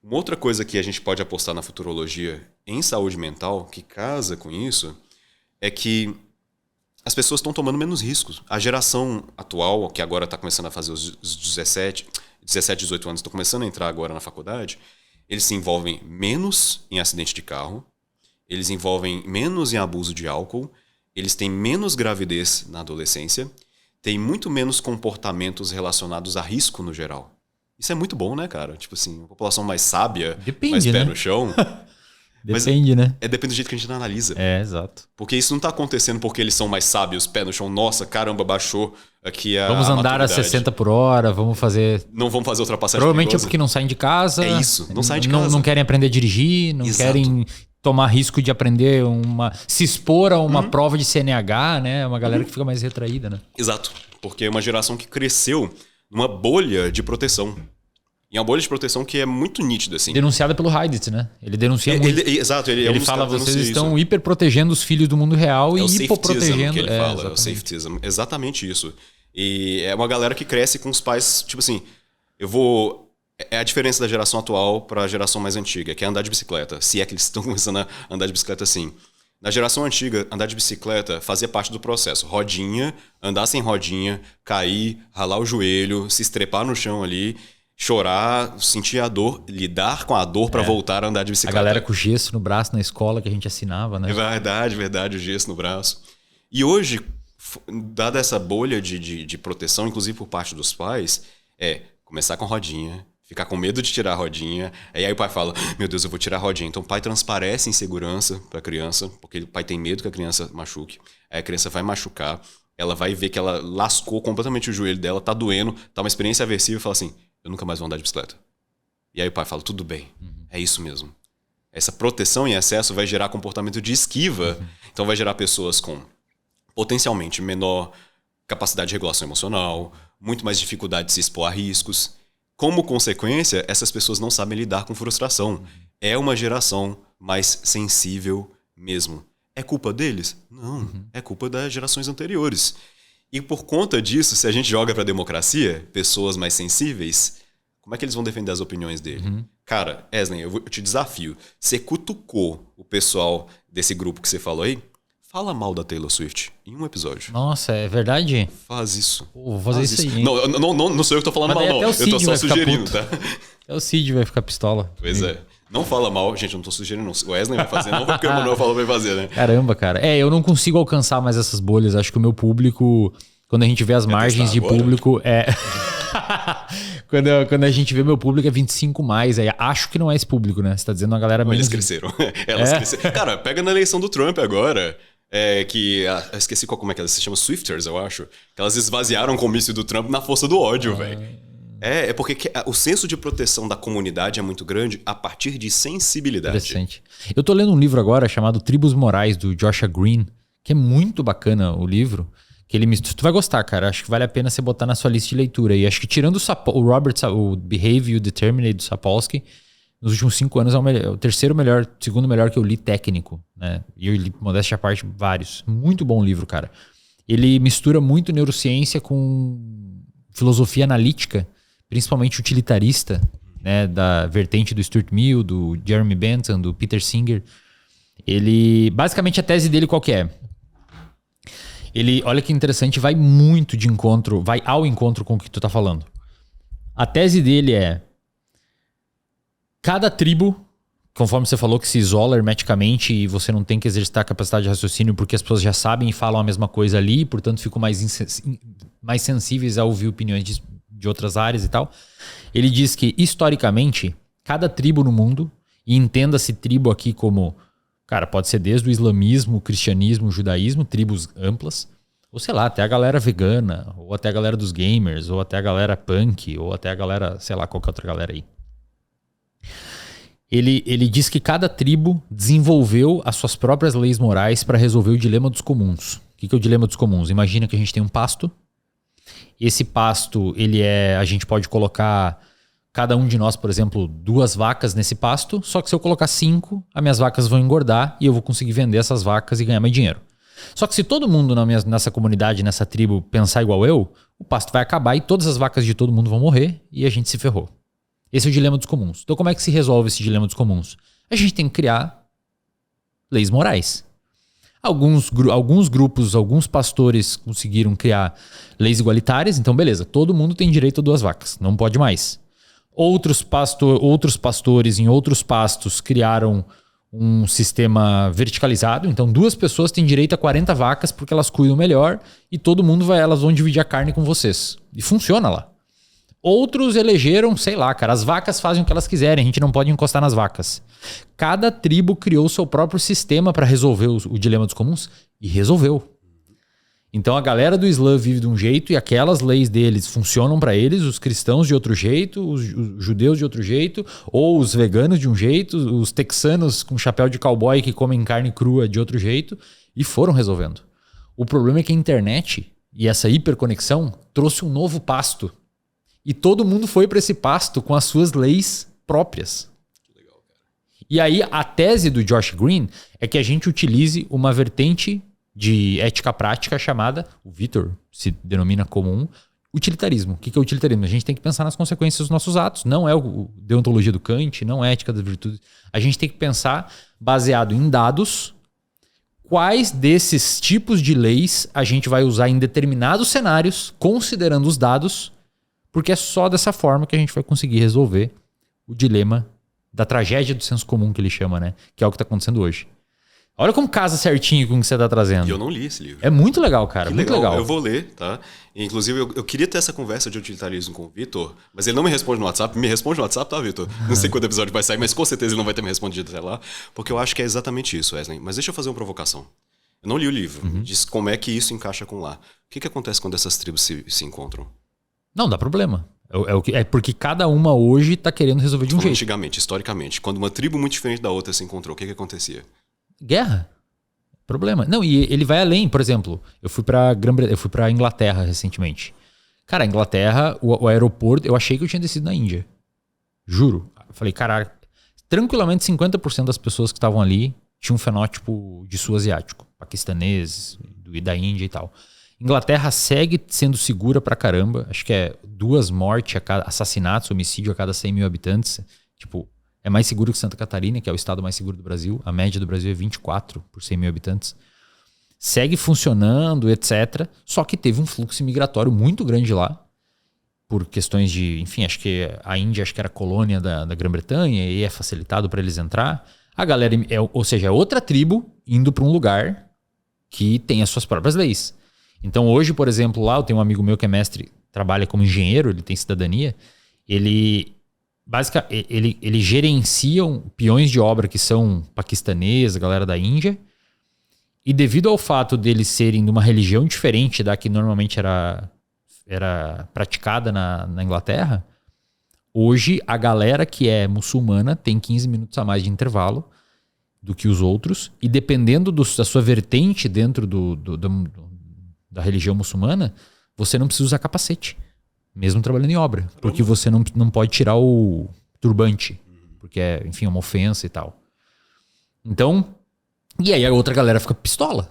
Uma outra coisa que a gente pode apostar na futurologia em saúde mental, que casa com isso, é que as pessoas estão tomando menos riscos. A geração atual, que agora está começando a fazer os 17, 18 anos, estão começando a entrar agora na faculdade, eles se envolvem menos em acidente de carro, eles envolvem menos em abuso de álcool, eles têm menos gravidez na adolescência, têm muito menos comportamentos relacionados a risco no geral. Isso é muito bom, né, cara? Tipo assim, uma população mais sábia, mais pé no chão. Depende, né? Depende do jeito que a gente analisa. Exato. Porque isso não tá acontecendo porque eles são mais sábios, pé no chão. Nossa, caramba, baixou aqui a Vamos andar a 60 por hora, vamos fazer... Não vamos fazer ultrapassagem Provavelmente perigosa. é porque não saem de casa. É isso, não saem de casa. Não querem aprender a dirigir, não querem tomar risco de aprender se expor a uma prova de CNH, né? Uma galera que fica mais retraída, né? Exato. Porque é uma geração que cresceu numa bolha de proteção. E é uma bolha de proteção que é muito nítida, assim. Denunciada pelo Heiditz, né? Ele denuncia muito. Exato. Ele fala, vocês estão hiperprotegendo os filhos do mundo real e hipoprotegendo. Que ele fala, o safetyism. Exatamente isso. E é uma galera que cresce com os pais, tipo assim, é a diferença da geração atual para a geração mais antiga, que é andar de bicicleta. Se é que eles estão começando a andar de bicicleta assim. Na geração antiga, andar de bicicleta fazia parte do processo. Rodinha, andar sem rodinha, cair, ralar o joelho, se estrepar no chão ali. chorar, sentir a dor, lidar com a dor para voltar a andar de A bicicleta. galera com gesso no braço na escola que a gente assinava, né? É verdade, o gesso no braço. E hoje, dada essa bolha de proteção, inclusive por parte dos pais, começar com rodinha, ficar com medo de tirar a rodinha. Aí o pai fala, meu Deus, eu vou tirar a rodinha. Então o pai transparece insegurança para a criança, porque o pai tem medo que a criança machuque. Aí a criança vai machucar, ela vai ver que ela lascou completamente o joelho dela, tá doendo, tá uma experiência aversiva e fala assim, eu nunca mais vou andar de bicicleta. E aí o pai fala, tudo bem, é isso mesmo. Essa proteção em excesso vai gerar comportamento de esquiva. Então vai gerar pessoas com potencialmente menor capacidade de regulação emocional, muito mais dificuldade de se expor a riscos. Como consequência, essas pessoas não sabem lidar com frustração. É uma geração mais sensível mesmo. É culpa deles? Não, é culpa das gerações anteriores. E por conta disso, se a gente joga para a democracia, pessoas mais sensíveis, como é que eles vão defender as opiniões dele? Cara, Eslen, eu te desafio. Você cutucou o pessoal desse grupo que você falou aí? Fala mal da Taylor Swift em um episódio. Nossa, é verdade? Faz isso. Pô, vou fazer isso aí. Não sou eu que tô falando mal, não. Eu tô só sugerindo, tá? É o Cid vai ficar pistola. Pois é. Não fala mal, gente, eu não tô sugerindo, não. O Wesley vai fazer, não porque o Manuel falou pra ele fazer, né? Caramba, cara. Eu não consigo alcançar mais essas bolhas. Acho que o meu público, quando a gente vê as margens de público, quando a gente vê meu público é 25 mais. Aí acho que não é esse público, né? Você tá dizendo uma galera menos. Eles cresceram. Elas cresceram. Cara, pega na eleição do Trump agora. Eu esqueci como é que elas se chamam, Swifters, eu acho. Que elas esvaziaram o comício do Trump na força do ódio, velho. É porque o senso de proteção da comunidade é muito grande a partir de sensibilidade. Interessante. Eu tô lendo um livro agora chamado Tribos Morais, do Joshua Green, que é muito bacana o livro. Que ele mistura. Tu vai gostar, cara. Acho que vale a pena você botar na sua lista de leitura. E acho que tirando o Behave e o Determinate do Sapolsky, nos últimos 5 anos é o terceiro melhor, segundo melhor que eu li técnico, né? E eu li, modéstia à parte, vários. Muito bom livro, cara. Ele mistura muito neurociência com filosofia analítica, principalmente utilitarista, né? Da vertente do Stuart Mill, do Jeremy Bentham, do Peter Singer. Ele, basicamente a tese dele qual que é? Ele, olha que interessante, vai muito de encontro, vai ao encontro com o que tu tá falando. A tese dele é: cada tribo, conforme você falou, que se isola hermeticamente e você não tem que exercitar a capacidade de raciocínio porque as pessoas já sabem e falam a mesma coisa ali, portanto ficam mais sensíveis a ouvir opiniões de outras áreas e tal. Ele diz que, historicamente, cada tribo no mundo, e entenda-se tribo aqui como, cara, pode ser desde o islamismo, o cristianismo, o judaísmo, tribos amplas, ou sei lá, até a galera vegana, ou até a galera dos gamers, ou até a galera punk, ou até a galera, sei lá, qualquer outra galera aí. Ele diz que cada tribo desenvolveu as suas próprias leis morais para resolver o dilema dos comuns. O que é o dilema dos comuns? Imagina que a gente tem um pasto. Esse pasto, a gente pode colocar, cada um de nós, por exemplo, 2 vacas nesse pasto, só que se eu colocar 5, as minhas vacas vão engordar e eu vou conseguir vender essas vacas e ganhar mais dinheiro. Só que se todo mundo nessa comunidade, nessa tribo, pensar igual eu, o pasto vai acabar e todas as vacas de todo mundo vão morrer e a gente se ferrou. Esse é o dilema dos comuns. Então como é que se resolve esse dilema dos comuns? A gente tem que criar leis morais. Alguns grupos, alguns pastores conseguiram criar leis igualitárias. Então beleza, todo mundo tem direito a 2 vacas, não pode mais. Outros pastores em outros pastos criaram um sistema verticalizado. Então 2 pessoas têm direito a 40 vacas porque elas cuidam melhor e todo mundo elas vão dividir a carne com vocês. E funciona lá. Outros elegeram, sei lá, cara, as vacas fazem o que elas quiserem, a gente não pode encostar nas vacas. Cada tribo criou o seu próprio sistema para resolver o dilema dos comuns e resolveu. Então a galera do Islã vive de um jeito e aquelas leis deles funcionam para eles, os cristãos de outro jeito, os judeus de outro jeito, ou os veganos de um jeito, os texanos com chapéu de cowboy que comem carne crua de outro jeito, e foram resolvendo. O problema é que a internet e essa hiperconexão trouxe um novo pasto. E todo mundo foi para esse pasto com as suas leis próprias. Que legal, cara. E aí a tese do Josh Green é que a gente utilize uma vertente de ética prática chamada, o Vitor se denomina comum, utilitarismo. O que é utilitarismo? A gente tem que pensar nas consequências dos nossos atos. Não é o deontologia do Kant, não é a ética das virtudes. A gente tem que pensar baseado em dados, quais desses tipos de leis a gente vai usar em determinados cenários, considerando os dados. Porque é só dessa forma que a gente vai conseguir resolver o dilema da tragédia do senso comum que ele chama, né? Que é o que está acontecendo hoje. Olha como casa certinho com o que você está trazendo. E eu não li esse livro. É muito legal, cara. Muito legal. Eu vou ler, tá? E, inclusive, eu queria ter essa conversa de utilitarismo com o Vitor, mas ele não me responde no WhatsApp. Me responde no WhatsApp, tá, Vitor? Não sei quando o episódio vai sair, mas com certeza ele não vai ter me respondido até lá, porque eu acho que é exatamente isso, Wesley. Mas deixa eu fazer uma provocação. Eu não li o livro. Diz como é que isso encaixa com lá. O que acontece quando essas tribos se encontram? Não dá problema. É porque cada uma hoje está querendo resolver de um jeito. Antigamente, historicamente, quando uma tribo muito diferente da outra se encontrou, o que acontecia? Guerra. Problema. Não, e ele vai além. Por exemplo, eu fui pra Inglaterra recentemente. Cara, a Inglaterra, o aeroporto, eu achei que eu tinha descido na Índia. Juro. Eu falei, caralho, tranquilamente 50% das pessoas que estavam ali tinham um fenótipo de sul asiático, paquistanês, da Índia e tal. Inglaterra segue sendo segura pra caramba. Acho que é 2 mortes, assassinatos, homicídio a cada 100 mil habitantes. Tipo, é mais seguro que Santa Catarina, que é o estado mais seguro do Brasil. A média do Brasil é 24 por 100 mil habitantes. Segue funcionando, etc. Só que teve um fluxo migratório muito grande lá. Por questões de... Enfim, acho que a Índia acho que era colônia da Grã-Bretanha e é facilitado para eles entrar. A galera... ou seja, é outra tribo indo para um lugar que tem as suas próprias leis. Então hoje, por exemplo, lá eu tenho um amigo meu que é mestre, trabalha como engenheiro, ele tem cidadania. Ele gerencia peões de obra que são paquistaneses, galera da Índia. E devido ao fato deles serem de uma religião diferente da que normalmente era praticada na Inglaterra, hoje a galera que é muçulmana tem 15 minutos a mais de intervalo do que os outros. E dependendo da sua vertente dentro da religião muçulmana, você não precisa usar capacete. Mesmo trabalhando em obra. Porque você não pode tirar o turbante. Porque é, enfim, uma ofensa e tal. Então... E aí a outra galera fica pistola.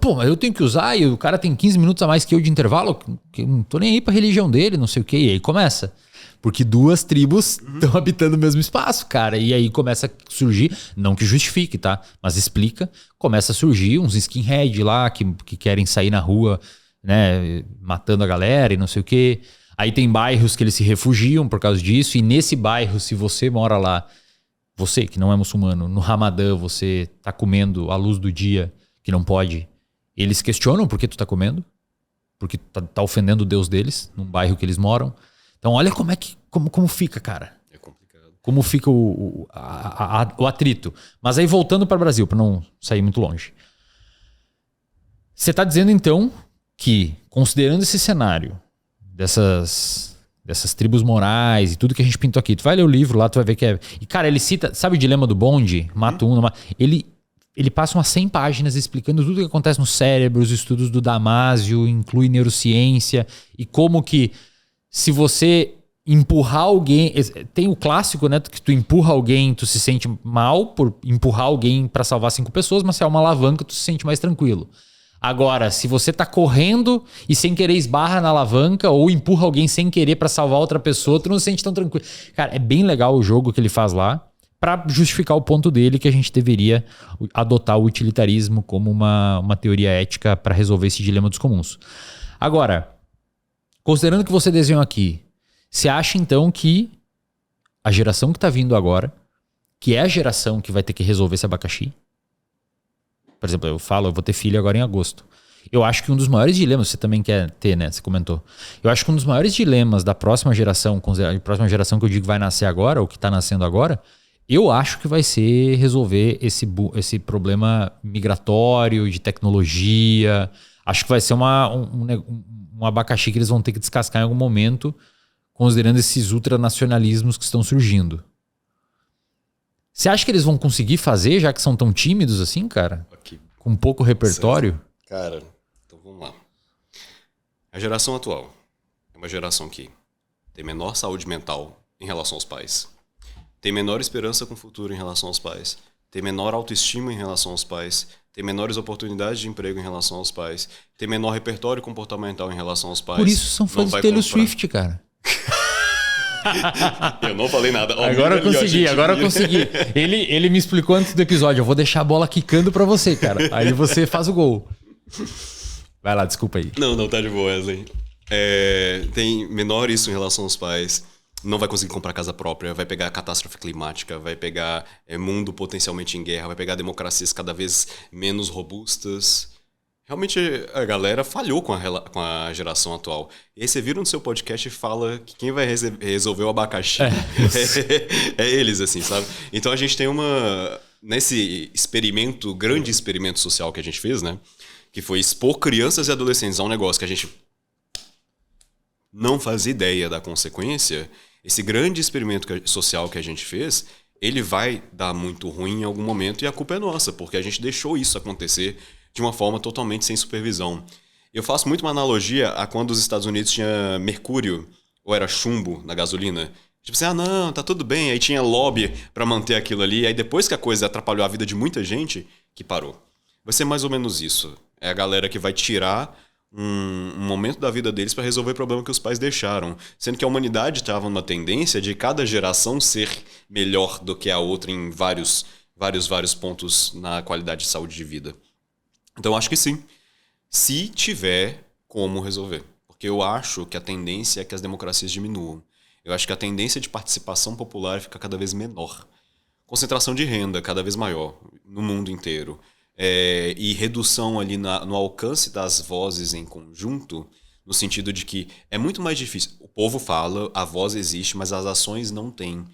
Pô, mas eu tenho que usar e o cara tem 15 minutos a mais que eu de intervalo. Que eu não tô nem aí pra religião dele, não sei o quê. E aí começa. Porque 2 tribos estão habitando o mesmo espaço, cara. E aí começa a surgir... Não que justifique, tá? Mas explica. Começa a surgir uns skinhead lá que querem sair na rua, né? Matando a galera e não sei o quê. Aí tem bairros que eles se refugiam por causa disso. E nesse bairro, se você mora lá, você que não é muçulmano, no Ramadã, você tá comendo à luz do dia, que não pode, eles questionam por que tu tá comendo. Porque tá ofendendo o Deus deles, num bairro que eles moram. Então olha como fica, cara. É complicado. Como fica o atrito. Mas aí voltando para o Brasil, para não sair muito longe. Você tá dizendo então que, considerando esse cenário dessas tribos morais e tudo que a gente pintou aqui. Tu vai ler o livro lá, tu vai ver que é... E, cara, ele cita... Sabe o dilema do bonde? Mata um... Ele passa umas 100 páginas explicando tudo o que acontece no cérebro, os estudos do Damásio, inclui neurociência e como que se você empurrar alguém... Tem o clássico, né? Que tu empurra alguém, tu se sente mal por empurrar alguém para salvar 5 pessoas, mas se é uma alavanca, tu se sente mais tranquilo. Agora, se você tá correndo e sem querer esbarra na alavanca ou empurra alguém sem querer pra salvar outra pessoa, tu não se sente tão tranquilo. Cara, é bem legal o jogo que ele faz lá pra justificar o ponto dele que a gente deveria adotar o utilitarismo como uma teoria ética pra resolver esse dilema dos comuns. Agora, considerando que você desenhou aqui, você acha então que a geração que tá vindo agora, que é a geração que vai ter que resolver esse abacaxi, por exemplo, eu vou ter filho agora em agosto. Eu acho que um dos maiores dilemas, você também quer ter, né? Você comentou. Eu acho que um dos maiores dilemas da próxima geração, a próxima geração que eu digo vai nascer agora, ou que está nascendo agora, eu acho que vai ser resolver esse problema migratório, de tecnologia. Acho que vai ser um abacaxi que eles vão ter que descascar em algum momento, considerando esses ultranacionalismos que estão surgindo. Você acha que eles vão conseguir fazer, já que são tão tímidos assim, cara? Aqui. Com pouco repertório? Cara, então vamos lá. A geração atual é uma geração que tem menor saúde mental em relação aos pais, tem menor esperança com o futuro em relação aos pais, tem menor autoestima em relação aos pais, tem menores oportunidades de emprego em relação aos pais, tem menor repertório comportamental em relação aos pais. Por isso são fãs de Taylor Swift, cara. Eu não falei nada. Agora eu consegui. Ele me explicou antes do episódio. Eu vou deixar a bola quicando pra você, cara. Aí você faz o gol. Vai lá, desculpa aí. Não, tá de boa, Wesley. Tem menor isso em relação aos pais. Não vai conseguir comprar casa própria, vai pegar catástrofe climática, vai pegar mundo potencialmente em guerra, vai pegar democracias cada vez menos robustas. Realmente a galera falhou com a geração atual. E aí você vira no seu podcast e fala que quem vai resolver o abacaxi é eles, assim, sabe? Então a gente tem nesse grande experimento social que a gente fez, né? Que foi expor crianças e adolescentes a um negócio que a gente não fazia ideia da consequência. Esse grande experimento social que a gente fez, ele vai dar muito ruim em algum momento e a culpa é nossa, porque a gente deixou isso acontecer de uma forma totalmente sem supervisão. Eu faço muito uma analogia a quando os Estados Unidos tinha mercúrio ou era chumbo na gasolina. Tipo assim, não, tá tudo bem. Aí tinha lobby pra manter aquilo ali. Aí depois que a coisa atrapalhou a vida de muita gente, que parou. Vai ser mais ou menos isso. É a galera que vai tirar um momento da vida deles para resolver o problema que os pais deixaram. Sendo que a humanidade estava numa tendência de cada geração ser melhor do que a outra em vários pontos na qualidade de saúde de vida. Então eu acho que sim, se tiver como resolver. Porque eu acho que a tendência é que as democracias diminuam. Eu acho que a tendência de participação popular fica cada vez menor. Concentração de renda cada vez maior no mundo inteiro. E redução ali no alcance das vozes em conjunto, no sentido de que é muito mais difícil. O povo fala, a voz existe, mas as ações não têm.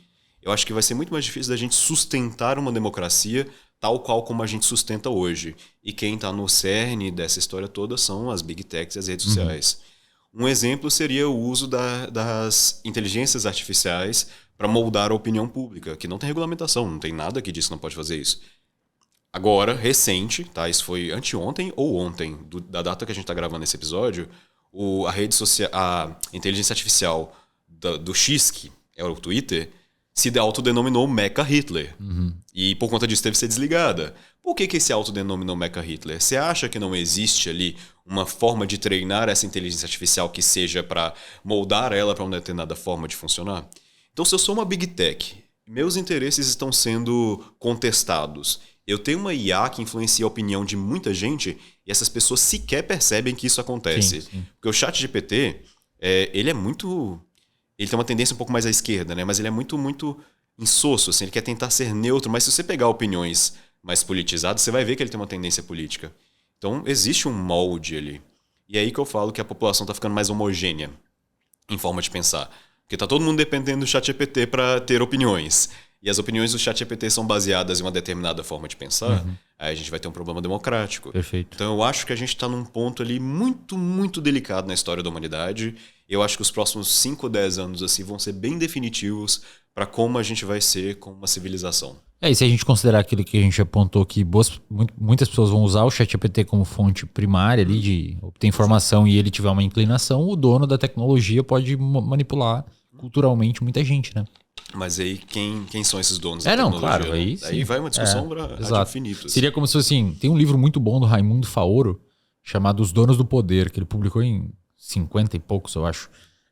Eu acho que vai ser muito mais difícil da gente sustentar uma democracia tal qual como a gente sustenta hoje. E quem está no cerne dessa história toda são as big techs e as redes sociais. Um exemplo seria o uso das inteligências artificiais para moldar a opinião pública, que não tem regulamentação, não tem nada que diz que não pode fazer isso. Agora, recente, tá? Isso foi anteontem ou ontem, da data que a gente está gravando esse episódio, a inteligência artificial do X, que é o Twitter, se autodenominou Mecha Hitler. E por conta disso teve que ser desligada. Por que se autodenominou Mecha Hitler? Você acha que não existe ali uma forma de treinar essa inteligência artificial que seja para moldar ela para uma determinada forma de funcionar? Então, se eu sou uma Big Tech, meus interesses estão sendo contestados. Eu tenho uma IA que influencia a opinião de muita gente e essas pessoas sequer percebem que isso acontece. Sim. Porque o ChatGPT, ele é muito... Ele tem uma tendência um pouco mais à esquerda, né? Mas ele é muito, muito insosso, assim. Ele quer tentar ser neutro, mas se você pegar opiniões mais politizadas, você vai ver que ele tem uma tendência política. Então, existe um molde ali. E é aí que eu falo que a população está ficando mais homogênea em forma de pensar. Porque está todo mundo dependendo do ChatGPT para ter opiniões. E as opiniões do ChatGPT são baseadas em uma determinada forma de pensar, aí a gente vai ter um problema democrático. Perfeito. Então eu acho que a gente está num ponto ali muito, muito delicado na história da humanidade. Eu acho que os próximos 5 ou 10 anos assim, vão ser bem definitivos para como a gente vai ser como uma civilização. E se a gente considerar aquilo que a gente apontou que muitas pessoas vão usar o ChatGPT como fonte primária ali de obter informação e ele tiver uma inclinação, o dono da tecnologia pode manipular culturalmente muita gente, né? Mas aí, quem são esses donos da tecnologia? Claro, aí vai uma discussão ad infinitum. Seria como se assim, tem um livro muito bom do Raimundo Faoro, chamado Os Donos do Poder, que ele publicou em 50 e poucos, eu acho.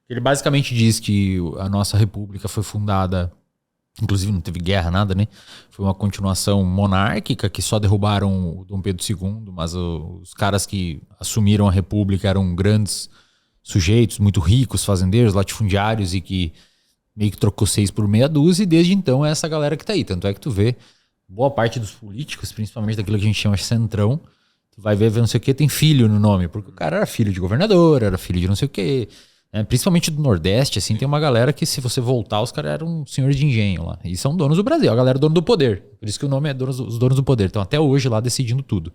Ele basicamente diz que a nossa república foi fundada, inclusive não teve guerra, nada, né? Foi uma continuação monárquica, que só derrubaram o Dom Pedro II, mas os caras que assumiram a república eram grandes sujeitos, muito ricos, fazendeiros, latifundiários, e que meio que trocou 6 por meia dúzia, e desde então é essa galera que tá aí. Tanto é que tu vê boa parte dos políticos, principalmente daquilo que a gente chama de centrão, tu vai ver não sei o que, tem filho no nome, porque o cara era filho de governador, era filho de não sei o que. Principalmente do Nordeste, assim, tem uma galera que, se você voltar, os caras eram senhores de engenho lá. E são donos do Brasil, a galera é dono do poder. Por isso que o nome é os donos do poder. Estão até hoje lá decidindo tudo.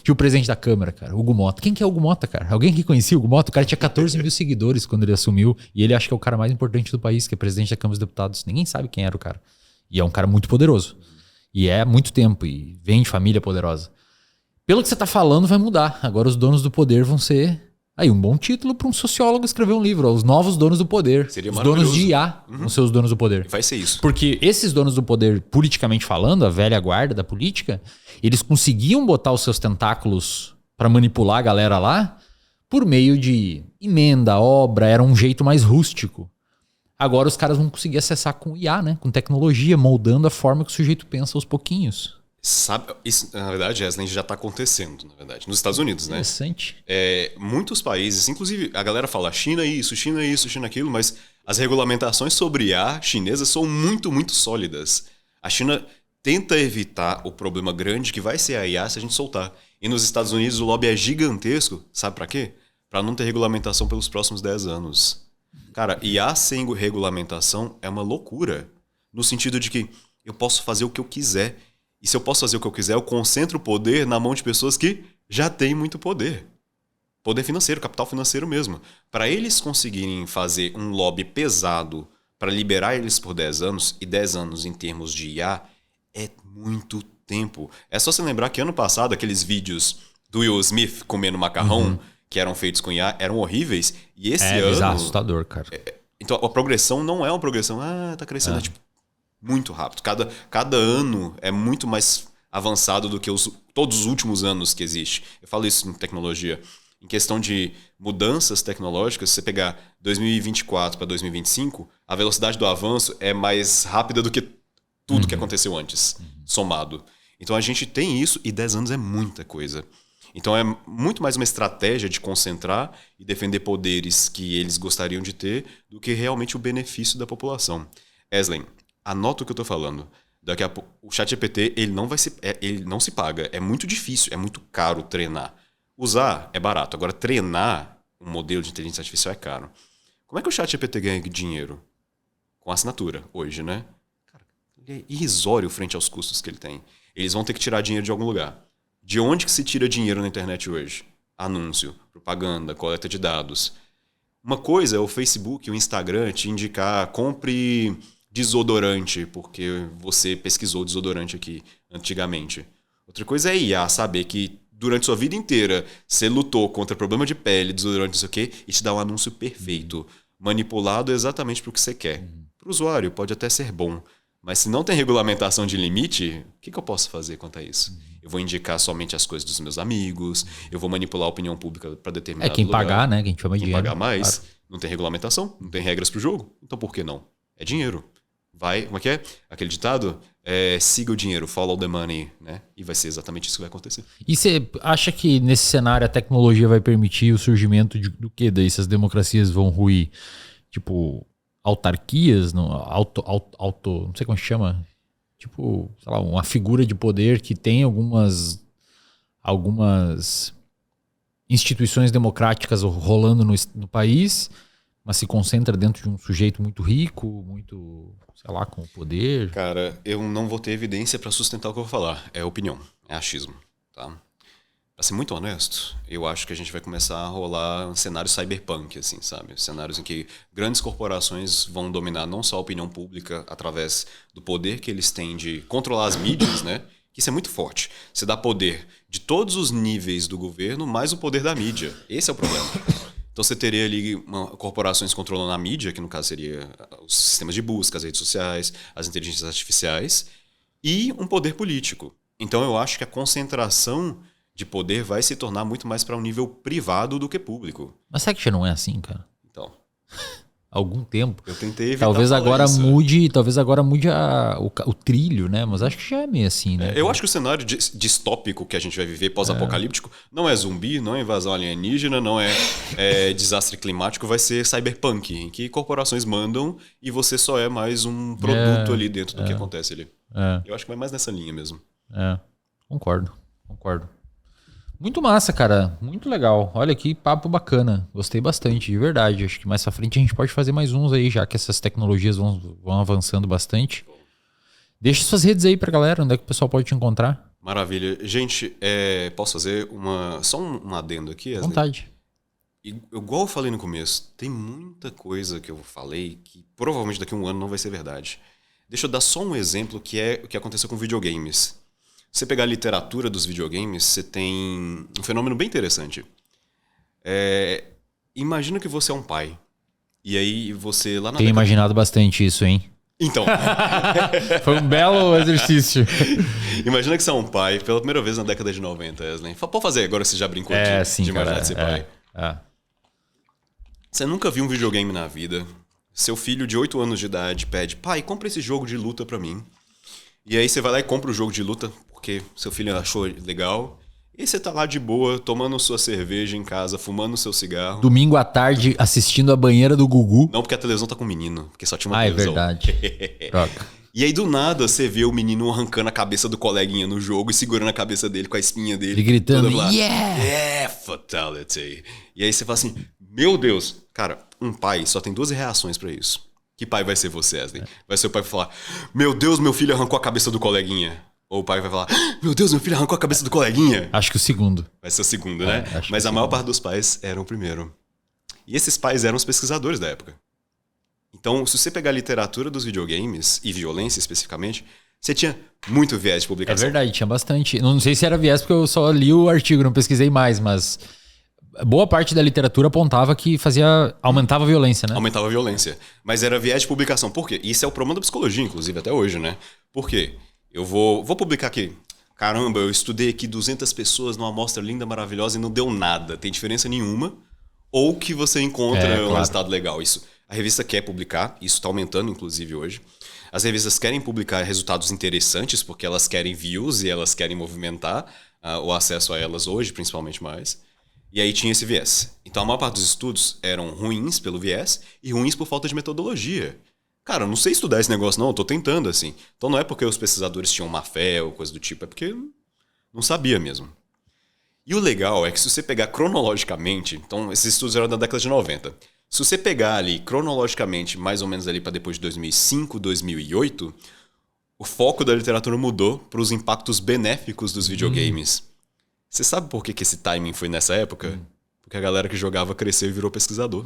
E o presidente da Câmara, cara, Hugo Mota. Quem que é Hugo Mota, cara? Alguém que conhecia o Hugo Mota? O cara tinha 14 mil seguidores quando ele assumiu. E ele acha que é o cara mais importante do país, que é presidente da Câmara dos Deputados. Ninguém sabe quem era o cara. E é um cara muito poderoso. E é há muito tempo. E vem de família poderosa. Pelo que você tá falando, vai mudar. Agora os donos do poder vão ser... Aí, um bom título para um sociólogo escrever um livro. Os novos donos do poder. Seria os donos de IA vão ser os donos do poder. Vai ser isso. Porque esses donos do poder, politicamente falando, a velha guarda da política, eles conseguiam botar os seus tentáculos para manipular a galera lá por meio de emenda, obra, era um jeito mais rústico. Agora os caras vão conseguir acessar com IA, né? Com tecnologia, moldando a forma que o sujeito pensa aos pouquinhos. Sabe, isso, na verdade, Wesley, já está acontecendo, na verdade, nos Estados Unidos, né? Interessante. Muitos países, inclusive a galera fala China isso, China aquilo, mas as regulamentações sobre IA chinesas são muito, muito sólidas. A China tenta evitar o problema grande que vai ser a IA se a gente soltar. E nos Estados Unidos o lobby é gigantesco, sabe para quê? Para não ter regulamentação pelos próximos 10 anos. Cara, IA sem regulamentação é uma loucura, no sentido de que eu posso fazer o que eu quiser. E se eu posso fazer o que eu quiser, eu concentro o poder na mão de pessoas que já têm muito poder. Poder financeiro, capital financeiro mesmo. Para eles conseguirem fazer um lobby pesado para liberar eles por 10 anos, e 10 anos em termos de IA é muito tempo. É só você lembrar que ano passado aqueles vídeos do Will Smith comendo macarrão, que eram feitos com IA, eram horríveis. E esse ano... bizarro, assustador, cara. Então a progressão não é uma progressão, tá crescendo, tipo, muito rápido. Cada ano é muito mais avançado do que todos os últimos anos que existe. Eu falo isso em tecnologia. Em questão de mudanças tecnológicas, se você pegar 2024 para 2025, a velocidade do avanço é mais rápida do que tudo que aconteceu antes, somado. Então a gente tem isso e 10 anos é muita coisa. Então é muito mais uma estratégia de concentrar e defender poderes que eles gostariam de ter do que realmente o benefício da população. Wesley, anota o que eu tô falando. Daqui a pouco, o ChatGPT, ele não se paga. É muito difícil, é muito caro treinar. Usar é barato. Agora, treinar um modelo de inteligência artificial é caro. Como é que o ChatGPT ganha dinheiro? Com assinatura, hoje, né? Cara, ele é irrisório frente aos custos que ele tem. Eles vão ter que tirar dinheiro de algum lugar. De onde que se tira dinheiro na internet hoje? Anúncio, propaganda, coleta de dados. Uma coisa é o Facebook, o Instagram te indicar, compre desodorante, porque você pesquisou desodorante aqui antigamente. Outra coisa é IA, saber que durante sua vida inteira você lutou contra problema de pele, desodorante, não sei o quê, e te dá um anúncio perfeito, manipulado exatamente para o que você quer. Para o usuário pode até ser bom, mas se não tem regulamentação de limite, o que eu posso fazer quanto a isso? Eu vou indicar somente as coisas dos meus amigos, eu vou manipular a opinião pública para determinado lugar. Quem pagar, né? Quem chama quem dinheiro. pagar mais, claro. Não tem regulamentação, não tem regras para o jogo, então por que não? É dinheiro. Como é que é? Aquele ditado? Siga o dinheiro, follow the money, né? E vai ser exatamente isso que vai acontecer. E você acha que nesse cenário a tecnologia vai permitir o surgimento do quê? Daí essas democracias vão ruir? Tipo, autarquias? Não sei como se chama. Tipo, sei lá, uma figura de poder que tem algumas instituições democráticas rolando no país, mas se concentra dentro de um sujeito muito rico, muito, sei lá, com poder. Cara, eu não vou ter evidência para sustentar o que eu vou falar. É opinião, é achismo, tá? Pra ser muito honesto, eu acho que a gente vai começar a rolar um cenário cyberpunk, assim, sabe? Cenários em que grandes corporações vão dominar não só a opinião pública através do poder que eles têm de controlar as mídias, né? Que isso é muito forte. Você dá poder de todos os níveis do governo, mais o poder da mídia. Esse é o problema. Então você teria ali corporações controlando a mídia, que no caso seria os sistemas de busca, as redes sociais, as inteligências artificiais, e um poder político. Então eu acho que a concentração de poder vai se tornar muito mais para um nível privado do que público. Mas será que já não é assim, cara? Então, Algum tempo. eu tentei evitar Talvez falar agora isso. mude o trilho, né? Mas acho que já é meio assim, né? Eu acho que o cenário distópico que a gente vai viver, pós-apocalíptico, não é zumbi, não é invasão alienígena, não é desastre climático, vai ser cyberpunk, em que corporações mandam e você só é mais um produto ali dentro do que acontece ali. Eu acho que vai mais nessa linha mesmo. Concordo. Muito massa, cara. Muito legal. Olha que papo bacana. Gostei bastante, de verdade. Acho que mais pra frente a gente pode fazer mais uns aí, já que essas tecnologias vão avançando bastante. Deixa suas redes aí pra galera, onde é que o pessoal pode te encontrar. Maravilha. Gente, posso fazer só um adendo aqui, Wesley? À vontade. Igual eu falei no começo, tem muita coisa que eu falei que provavelmente daqui a um ano não vai ser verdade. Deixa eu dar só um exemplo que é o que aconteceu com videogames. Se você pegar a literatura dos videogames, você tem um fenômeno bem interessante. Imagina que você é um pai. E aí você lá na Tenho imaginado bastante isso, hein? Então. Foi um belo exercício. Imagina que você é um pai pela primeira vez na década de 90, Wesley. Pode fazer agora, você já brincou de imaginar de ser pai. Você nunca viu um videogame na vida. Seu filho de 8 anos de idade pede: pai, compra esse jogo de luta pra mim. E aí você vai lá e compra o jogo de luta, porque seu filho achou legal. E você tá lá de boa, tomando sua cerveja em casa, fumando seu cigarro. Domingo à tarde, assistindo a banheira do Gugu. Não, porque a televisão tá com o menino, porque só tinha uma televisão. É verdade. Troca. E aí, do nada, você vê o menino arrancando a cabeça do coleguinha no jogo e segurando a cabeça dele com a espinha dele. Ele gritando, toda lá, yeah! Fatality. E aí você fala assim, meu Deus. Cara, um pai só tem 12 reações pra isso. Que pai vai ser você, Wesley? Vai ser o pai que vai falar, meu Deus, meu filho arrancou a cabeça do coleguinha. Ou o pai vai falar, meu Deus, meu filho arrancou a cabeça do coleguinha. Acho que o segundo. Vai ser o segundo, né? Acho Mas que a maior parte dos pais eram o primeiro. E esses pais eram os pesquisadores da época. Então, se você pegar a literatura dos videogames, e violência especificamente, você tinha muito viés de É publicação. verdade, tinha bastante. Não sei se era viés porque eu só li o artigo, não pesquisei mais, mas boa parte da literatura apontava que aumentava a violência, né? Aumentava a violência. Mas era viés de publicação. Por quê? Isso é o problema da psicologia, inclusive, até hoje, né? Por quê? Eu vou publicar aqui. Caramba, eu estudei aqui 200 pessoas numa amostra linda, maravilhosa e não deu nada. Tem diferença nenhuma. Ou que você encontra um resultado legal. Isso. A revista quer publicar. Isso está aumentando, inclusive, hoje. As revistas querem publicar resultados interessantes porque elas querem views e elas querem movimentar o acesso a elas hoje, principalmente mais. E aí tinha esse viés. Então a maior parte dos estudos eram ruins pelo viés e ruins por falta de metodologia. Cara, eu não sei estudar esse negócio não, eu tô tentando assim. Então não é porque os pesquisadores tinham má fé ou coisa do tipo, é porque não sabia mesmo. E o legal é que se você pegar cronologicamente, então esses estudos eram da década de 90. Se você pegar ali cronologicamente, mais ou menos ali para depois de 2005, 2008, o foco da literatura mudou para os impactos benéficos dos videogames. Você sabe por que esse timing foi nessa época? Porque a galera que jogava cresceu e virou pesquisador.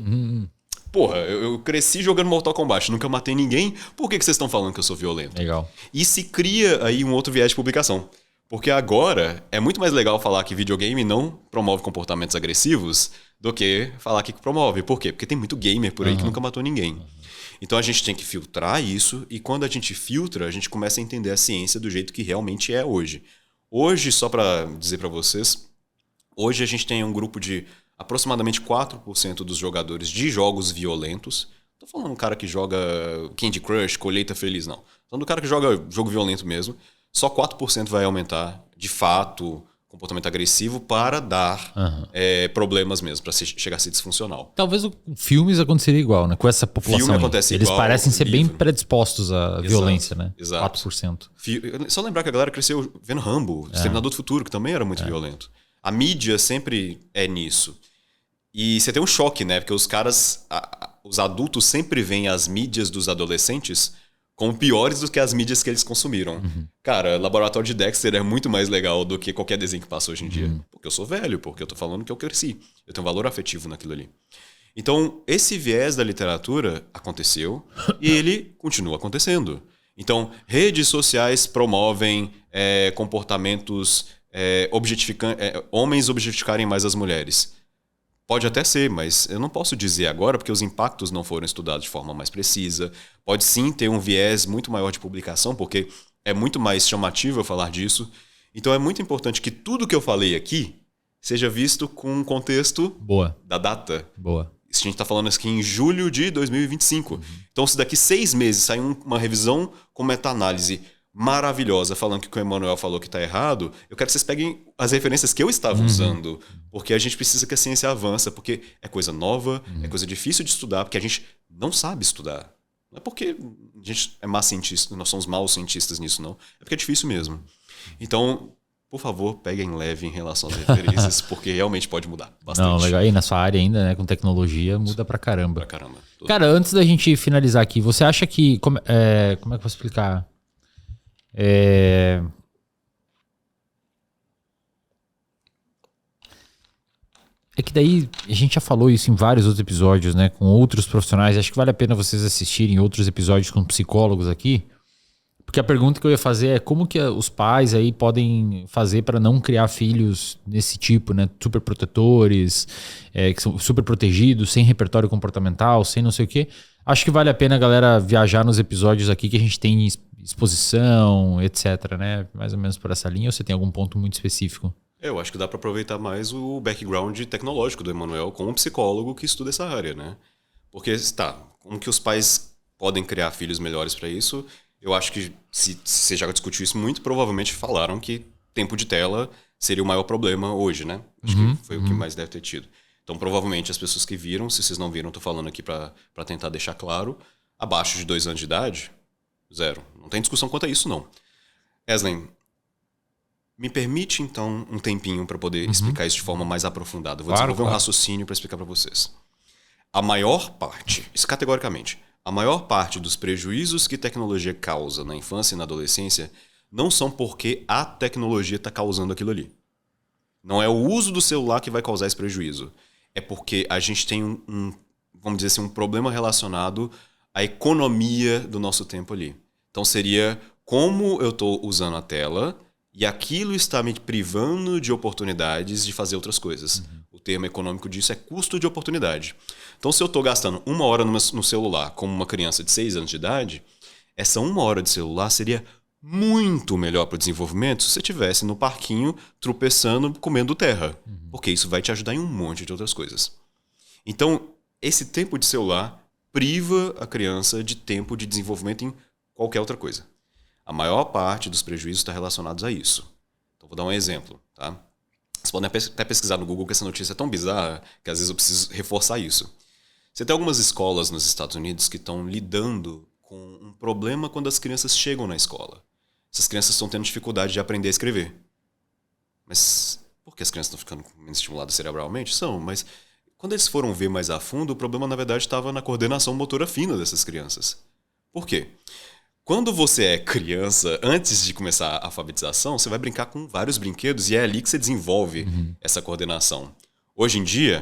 Porra, eu cresci jogando Mortal Kombat, nunca matei ninguém, por que vocês estão falando que eu sou violento? Legal. E se cria aí um outro viés de publicação. Porque agora é muito mais legal falar que videogame não promove comportamentos agressivos do que falar que promove. Por quê? Porque tem muito gamer por aí que nunca matou ninguém. Então a gente tem que filtrar isso e quando a gente filtra, a gente começa a entender a ciência do jeito que realmente é hoje. Hoje, só para dizer para vocês, hoje a gente tem um grupo de aproximadamente 4% dos jogadores de jogos violentos. Não tô falando do cara que joga Candy Crush, Colheita Feliz, não. Tô falando do cara que joga jogo violento mesmo. Só 4% vai aumentar, de fato, comportamento agressivo para dar problemas mesmo, para chegar a ser disfuncional. Talvez o filmes aconteceria igual, né? Com essa população. Filme acontece Eles igual, parecem ser bem livro. predispostos à violência, né? Exato. 4%. Só lembrar que a galera cresceu vendo Rambo, Exterminador do Futuro, que também era muito violento. A mídia sempre é nisso. E você tem um choque, né? Porque os caras, os adultos sempre veem as mídias dos adolescentes como piores do que as mídias que eles consumiram. Cara, Laboratório de Dexter é muito mais legal do que qualquer desenho que passa hoje em dia. Porque eu sou velho, porque eu tô falando que eu cresci. Eu tenho um valor afetivo naquilo ali. Então, esse viés da literatura aconteceu e ele continua acontecendo. Então, redes sociais promovem comportamentos homens objetificarem mais as mulheres. Pode até ser, mas eu não posso dizer agora porque os impactos não foram estudados de forma mais precisa. Pode sim ter um viés muito maior de publicação, porque é muito mais chamativo eu falar disso. Então é muito importante que tudo que eu falei aqui seja visto com um contexto da data. Boa. Isso a gente está falando aqui em julho de 2025. Então se daqui 6 meses sair uma revisão com meta-análise maravilhosa falando que o Emanuel falou que está errado, eu quero que vocês peguem as referências que eu estava usando, porque a gente precisa que a ciência avança, porque é coisa nova, é coisa difícil de estudar, porque a gente não sabe estudar. Não é porque a gente é má cientista, nós somos maus cientistas nisso, não. É porque é difícil mesmo. Então, por favor, peguem leve em relação às referências, porque realmente pode mudar bastante. Não, legal. E na sua área ainda, né, com tecnologia, muda pra caramba. Pra caramba. Cara, antes da gente finalizar aqui, você acha que... Como é que eu vou explicar? É que daí a gente já falou isso em vários outros episódios, né? Com outros profissionais. Acho que vale a pena vocês assistirem outros episódios com psicólogos aqui. Porque a pergunta que eu ia fazer é como que os pais aí podem fazer para não criar filhos desse tipo, né? Super protetores, que são super protegidos, sem repertório comportamental, sem não sei o quê. Acho que vale a pena a galera viajar nos episódios aqui que a gente tem exposição, etc, né? Mais ou menos por essa linha, ou você tem algum ponto muito específico? Eu acho que dá para aproveitar mais o background tecnológico do Emanuel com um psicólogo que estuda essa área, né? Porque, como que os pais podem criar filhos melhores para isso? Eu acho que, se você já discutiu isso muito, provavelmente falaram que tempo de tela seria o maior problema hoje, né? Acho que foi o que mais deve ter tido. Então, provavelmente, as pessoas que viram, se vocês não viram, tô falando aqui para tentar deixar claro, abaixo de 2 anos de idade, 0. Não tem discussão quanto a isso, não. Eslen, me permite, então, um tempinho para poder explicar isso de forma mais aprofundada. Vou desenvolver um raciocínio para explicar para vocês. A maior parte, isso categoricamente, a maior parte dos prejuízos que tecnologia causa na infância e na adolescência não são porque a tecnologia está causando aquilo ali. Não é o uso do celular que vai causar esse prejuízo. É porque a gente tem vamos dizer assim, um problema relacionado à economia do nosso tempo ali. Então seria como eu estou usando a tela e aquilo está me privando de oportunidades de fazer outras coisas. O termo econômico disso é custo de oportunidade. Então, se eu estou gastando 1 hora no celular como uma criança de 6 anos de idade, essa 1 hora de celular seria muito melhor para o desenvolvimento se você estivesse no parquinho tropeçando, comendo terra. Porque isso vai te ajudar em um monte de outras coisas. Então, esse tempo de celular priva a criança de tempo de desenvolvimento em qualquer outra coisa. A maior parte dos prejuízos está relacionados a isso. Então, vou dar um exemplo, tá? Vocês podem até pesquisar no Google, que essa notícia é tão bizarra que às vezes eu preciso reforçar isso. Você tem algumas escolas nos Estados Unidos que estão lidando com um problema quando as crianças chegam na escola. Essas crianças estão tendo dificuldade de aprender a escrever. Mas por que as crianças estão ficando menos estimuladas cerebralmente? São, mas quando eles foram ver mais a fundo, o problema na verdade estava na coordenação motora fina dessas crianças. Por quê? Quando você é criança, antes de começar a alfabetização, você vai brincar com vários brinquedos e é ali que você desenvolve essa coordenação. Hoje em dia,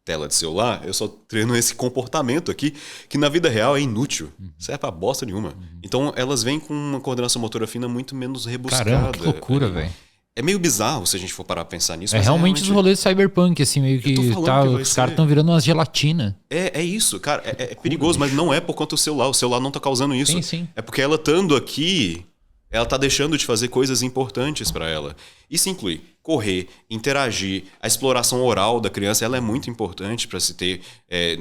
tela de celular, eu só treino esse comportamento aqui, que na vida real é inútil. Serve pra bosta nenhuma. Então, elas vêm com uma coordenação motora fina muito menos rebuscada. Caramba, que loucura, velho. É meio bizarro se a gente for parar pra pensar nisso. É realmente os rolês cyberpunk, assim, meio que os caras estão virando umas gelatina. É isso, cara. É perigoso, mas não é por conta do celular. O celular não tá causando isso. Sim, sim. É porque ela estando aqui, ela tá deixando de fazer coisas importantes para ela. Isso inclui correr, interagir, a exploração oral da criança, ela é muito importante para se ter,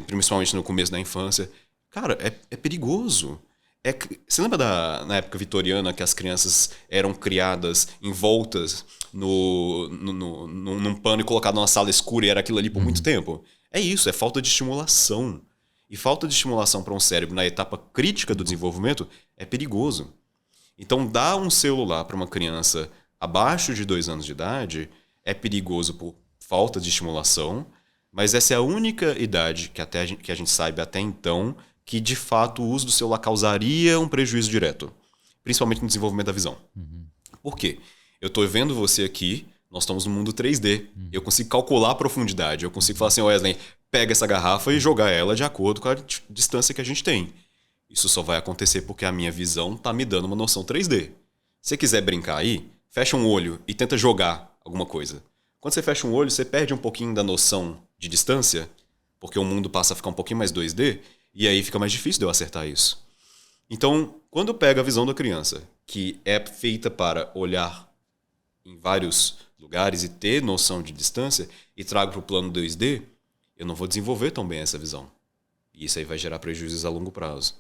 principalmente no começo da infância. Cara, é perigoso. Você lembra na época vitoriana que as crianças eram criadas envoltas num pano e colocadas numa sala escura e era aquilo ali por muito tempo? É isso, é falta de estimulação. E falta de estimulação para um cérebro na etapa crítica do desenvolvimento é perigoso. Então, dar um celular para uma criança abaixo de 2 anos de idade é perigoso por falta de estimulação, mas essa é a única idade que a gente sabe até então que, de fato, o uso do celular causaria um prejuízo direto, principalmente no desenvolvimento da visão. Por quê? Eu estou vendo você aqui, nós estamos no mundo 3D, eu consigo calcular a profundidade, eu consigo falar assim, Wesley, pega essa garrafa e jogar ela de acordo com a distância que a gente tem. Isso só vai acontecer porque a minha visão está me dando uma noção 3D. Se você quiser brincar aí, fecha um olho e tenta jogar alguma coisa. Quando você fecha um olho, você perde um pouquinho da noção de distância, porque o mundo passa a ficar um pouquinho mais 2D, e aí fica mais difícil de eu acertar isso. Então, quando eu pego a visão da criança, que é feita para olhar em vários lugares e ter noção de distância, e trago para o plano 2D, eu não vou desenvolver tão bem essa visão. E isso aí vai gerar prejuízos a longo prazo.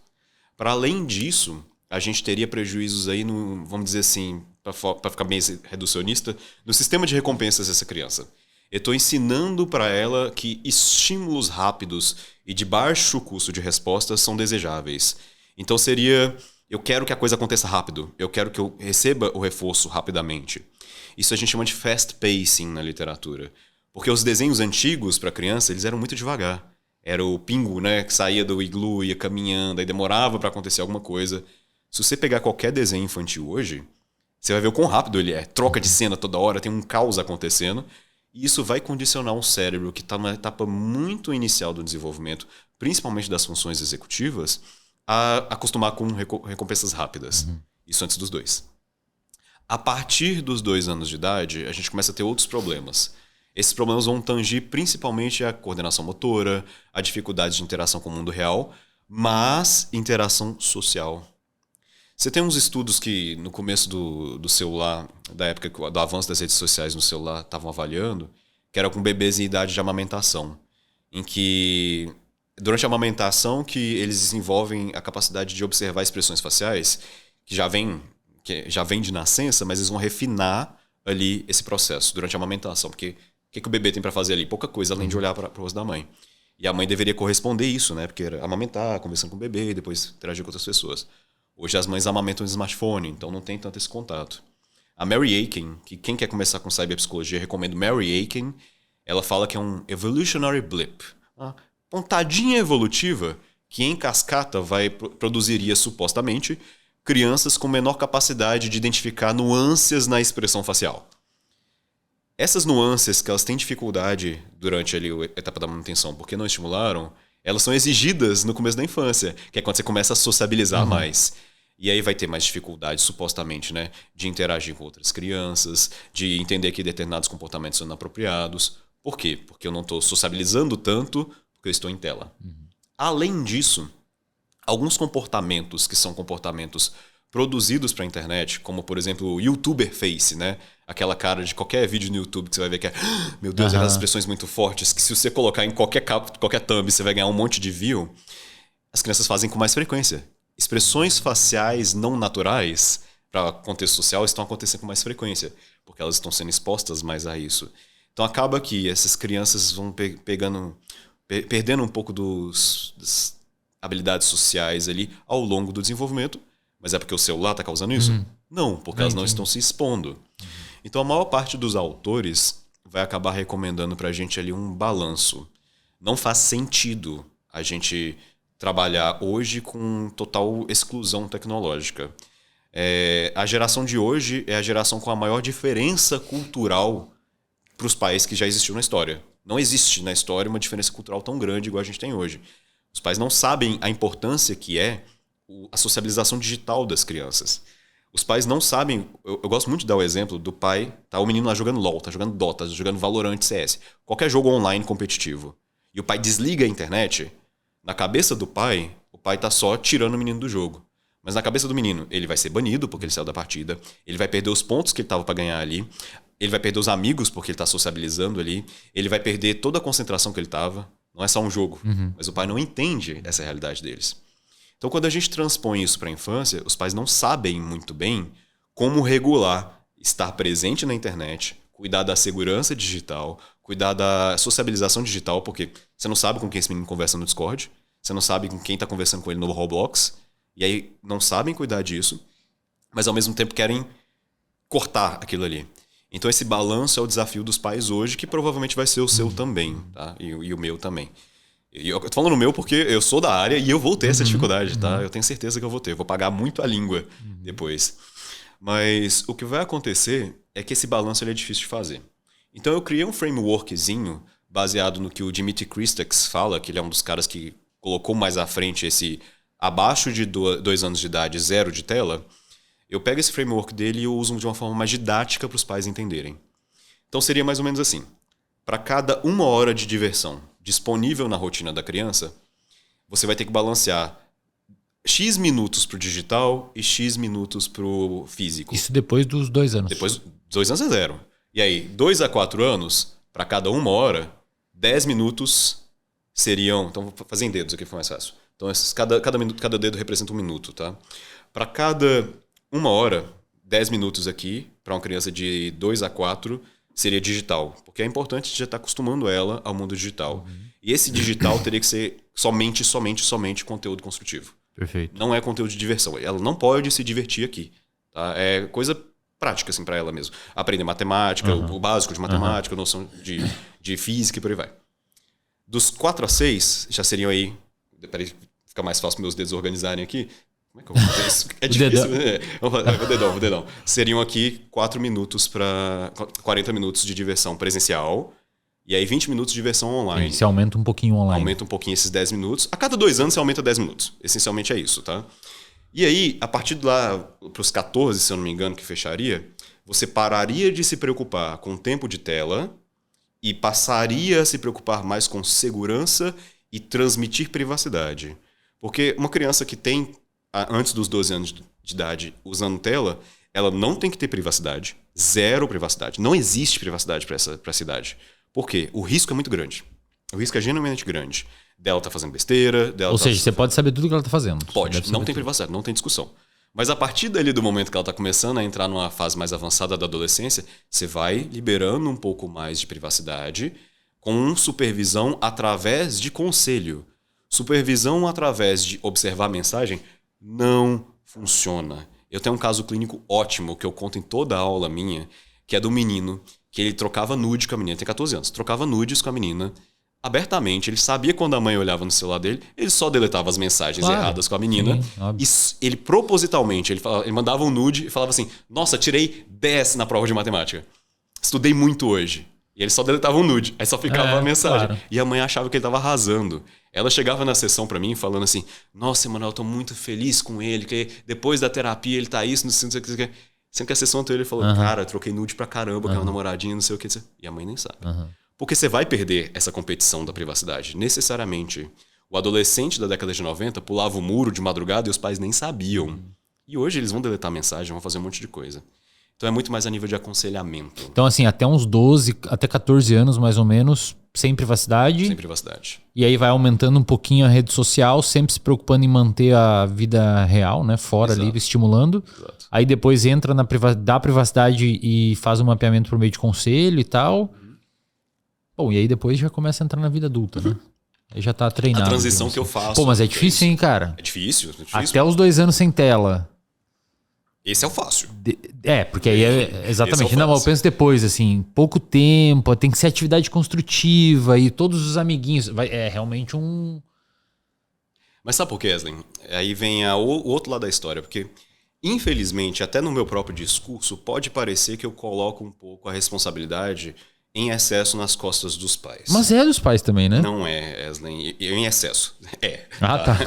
Para além disso, a gente teria prejuízos aí, vamos dizer assim, para ficar bem reducionista, no sistema de recompensas dessa criança. Eu estou ensinando para ela que estímulos rápidos e de baixo custo de resposta são desejáveis. Então seria, eu quero que a coisa aconteça rápido, eu quero que eu receba o reforço rapidamente. Isso a gente chama de fast pacing na literatura. Porque os desenhos antigos para criança, eles eram muito devagar. Era o pingo, né, que saía do iglu, ia caminhando, aí demorava para acontecer alguma coisa. Se você pegar qualquer desenho infantil hoje, você vai ver o quão rápido ele é. Troca de cena toda hora, tem um caos acontecendo. E isso vai condicionar um cérebro que está numa etapa muito inicial do desenvolvimento, principalmente das funções executivas, a acostumar com recompensas rápidas. Isso antes dos 2. A partir dos 2 anos de idade, a gente começa a ter outros problemas. Esses problemas vão tangir principalmente a coordenação motora, a dificuldade de interação com o mundo real, mas interação social. Você tem uns estudos que no começo do celular, da época do avanço das redes sociais no celular, estavam avaliando, que era com bebês em idade de amamentação, em que durante a amamentação que eles desenvolvem a capacidade de observar expressões faciais que já vem de nascença, mas eles vão refinar ali esse processo durante a amamentação. Porque o que o bebê tem para fazer ali? Pouca coisa, além de olhar para o rosto da mãe. E a mãe deveria corresponder isso, né? Porque era amamentar, conversando com o bebê e depois interagir com outras pessoas. Hoje as mães amamentam no smartphone, então não tem tanto esse contato. A Mary Aiken, que quem quer começar com cyberpsicologia, recomendo Mary Aiken. Ela fala que é um evolutionary blip. Uma pontadinha evolutiva que em cascata produziria, supostamente, crianças com menor capacidade de identificar nuances na expressão facial. Essas nuances que elas têm dificuldade durante ali a etapa da manutenção, porque não estimularam, elas são exigidas no começo da infância, que é quando você começa a sociabilizar mais. E aí vai ter mais dificuldade, supostamente, né, de interagir com outras crianças, de entender que determinados comportamentos são inapropriados. Por quê? Porque eu não estou sociabilizando tanto, porque eu estou em tela. Além disso, alguns comportamentos que são comportamentos produzidos para a internet, como, por exemplo, o YouTuber Face, né? Aquela cara de qualquer vídeo no YouTube que você vai ver que é, meu Deus, aquelas expressões muito fortes, que se você colocar em qualquer thumb, você vai ganhar um monte de view. As crianças fazem com mais frequência. Expressões faciais não naturais para contexto social estão acontecendo com mais frequência, porque elas estão sendo expostas mais a isso. Então acaba que essas crianças vão perdendo um pouco das habilidades sociais ali ao longo do desenvolvimento. Mas é porque o celular está causando isso? Não, porque elas não estão se expondo. Então a maior parte dos autores vai acabar recomendando para a gente ali um balanço. Não faz sentido a gente trabalhar hoje com total exclusão tecnológica. A geração de hoje é a geração com a maior diferença cultural para os pais que já existiu na história. Não existe na história uma diferença cultural tão grande igual a gente tem hoje. Os pais não sabem a importância que é a socialização digital das crianças. Os pais não sabem... Eu gosto muito de dar o exemplo do pai... Tá o menino lá jogando LOL, tá jogando Dota, tá jogando Valorant, CS. Qualquer jogo online competitivo. E o pai desliga a internet. Na cabeça do pai, o pai tá só tirando o menino do jogo. Mas na cabeça do menino, ele vai ser banido porque ele saiu da partida. Ele vai perder os pontos que ele tava para ganhar ali. Ele vai perder os amigos porque ele tá sociabilizando ali. Ele vai perder toda a concentração que ele tava. Não é só um jogo. Mas o pai não entende essa realidade deles. Então, quando a gente transpõe isso para a infância, os pais não sabem muito bem como regular estar presente na internet, cuidar da segurança digital, cuidar da sociabilização digital, porque você não sabe com quem esse menino conversa no Discord, você não sabe com quem está conversando com ele no Roblox, e aí não sabem cuidar disso, mas ao mesmo tempo querem cortar aquilo ali. Então, esse balanço é o desafio dos pais hoje, que provavelmente vai ser o seu também, tá? E o meu também. E eu tô falando o meu porque eu sou da área e eu vou ter essa dificuldade, tá? Eu tenho certeza que eu vou ter. Vou pagar muito a língua depois. Mas o que vai acontecer é que esse balanço ele é difícil de fazer. Então eu criei um frameworkzinho baseado no que o Dimitri Kristax fala, que ele é um dos caras que colocou mais à frente esse abaixo de 2 anos de idade, 0 de tela. Eu pego esse framework dele e eu uso de uma forma mais didática para os pais entenderem. Então seria mais ou menos assim. Para cada 1 hora de diversão disponível na rotina da criança, você vai ter que balancear X minutos pro digital e X minutos pro físico. Isso depois dos 2 anos. Depois, 2 anos é 0. E aí, 2 a 4 anos, para cada 1 hora, 10 minutos seriam... Então, vou fazer em dedos aqui, foi mais fácil. Então, cada dedo representa 1 minuto, tá? Para cada 1 hora, 10 minutos aqui, para uma criança de 2 a 4, seria digital. Porque é importante já estar acostumando ela ao mundo digital. E esse digital teria que ser somente conteúdo construtivo. Perfeito. Não é conteúdo de diversão. Ela não pode se divertir aqui. Tá? É coisa prática assim, para ela mesmo. Aprender matemática, o básico de matemática, noção de física e por aí vai. Dos 4 a 6, já seriam aí... Peraí, fica mais fácil meus dedos organizarem aqui. Como é que eu vou fazer isso? É difícil. O dedão. Seriam aqui 4 minutos para 40 minutos de diversão presencial. E aí 20 minutos de diversão online. Você aumenta um pouquinho online. Aumenta um pouquinho esses 10 minutos. A cada 2 anos você aumenta 10 minutos. Essencialmente é isso, tá? E aí, a partir de lá, para os 14, se eu não me engano, que fecharia, você pararia de se preocupar com tempo de tela e passaria a se preocupar mais com segurança e transmitir privacidade. Porque uma criança que tem, antes dos 12 anos de idade, usando tela, ela não tem que ter privacidade. 0 privacidade. Não existe privacidade para essa idade. Por quê? O risco é muito grande. O risco é genuinamente grande. Dela tá fazendo besteira. Ou seja, você pode saber tudo que ela tá fazendo. Pode. Não tem privacidade, não tem discussão. Mas a partir dali do momento que ela está começando a entrar numa fase mais avançada da adolescência, você vai liberando um pouco mais de privacidade com supervisão através de conselho. Supervisão através de observar a mensagem não funciona. Eu tenho um caso clínico ótimo que eu conto em toda a aula minha, que é do menino, que ele trocava nude com a menina, tem 14 anos, trocava nudes com a menina abertamente. Ele sabia quando a mãe olhava no celular dele, ele só deletava as mensagens erradas com a menina. Sim, e ele propositalmente, ele mandava um nude e falava assim, nossa, tirei 10 na prova de matemática. Estudei muito hoje. E ele só deletava um nude, aí só ficava a mensagem. Claro. E a mãe achava que ele tava arrasando. Ela chegava na sessão pra mim falando assim, nossa, Emanuel, eu tô muito feliz com ele, que depois da terapia ele tá isso, não sei o que. Sendo que a sessão anterior ele falou, cara, eu troquei nude pra caramba com a namoradinha, não sei o que. E a mãe nem sabe. Porque você vai perder essa competição da privacidade, necessariamente. O adolescente da década de 90 pulava o muro de madrugada e os pais nem sabiam. E hoje eles vão deletar a mensagem, vão fazer um monte de coisa. Então é muito mais a nível de aconselhamento. Então assim, até uns 12, até 14 anos mais ou menos, sem privacidade. Sem privacidade. E aí vai aumentando um pouquinho a rede social, sempre se preocupando em manter a vida real, né? Fora ali, estimulando. Exato. Aí depois entra dá privacidade e faz um mapeamento por meio de conselho e tal. Bom, e aí depois já começa a entrar na vida adulta, né? Aí já tá treinado. A transição que eu faço. Pô, mas é difícil, hein, cara? É difícil. Até os 2 anos sem tela. Esse é o fácil. Porque aí exatamente. Não, mas eu penso depois, assim, pouco tempo, tem que ser atividade construtiva e todos os amiguinhos. É realmente um... Mas sabe por quê, Eslen? Aí vem o outro lado da história, porque, infelizmente, até no meu próprio discurso, pode parecer que eu coloco um pouco a responsabilidade em excesso nas costas dos pais. Mas é dos pais também, né? Não é, Eslen. Em excesso. É. Ah, tá.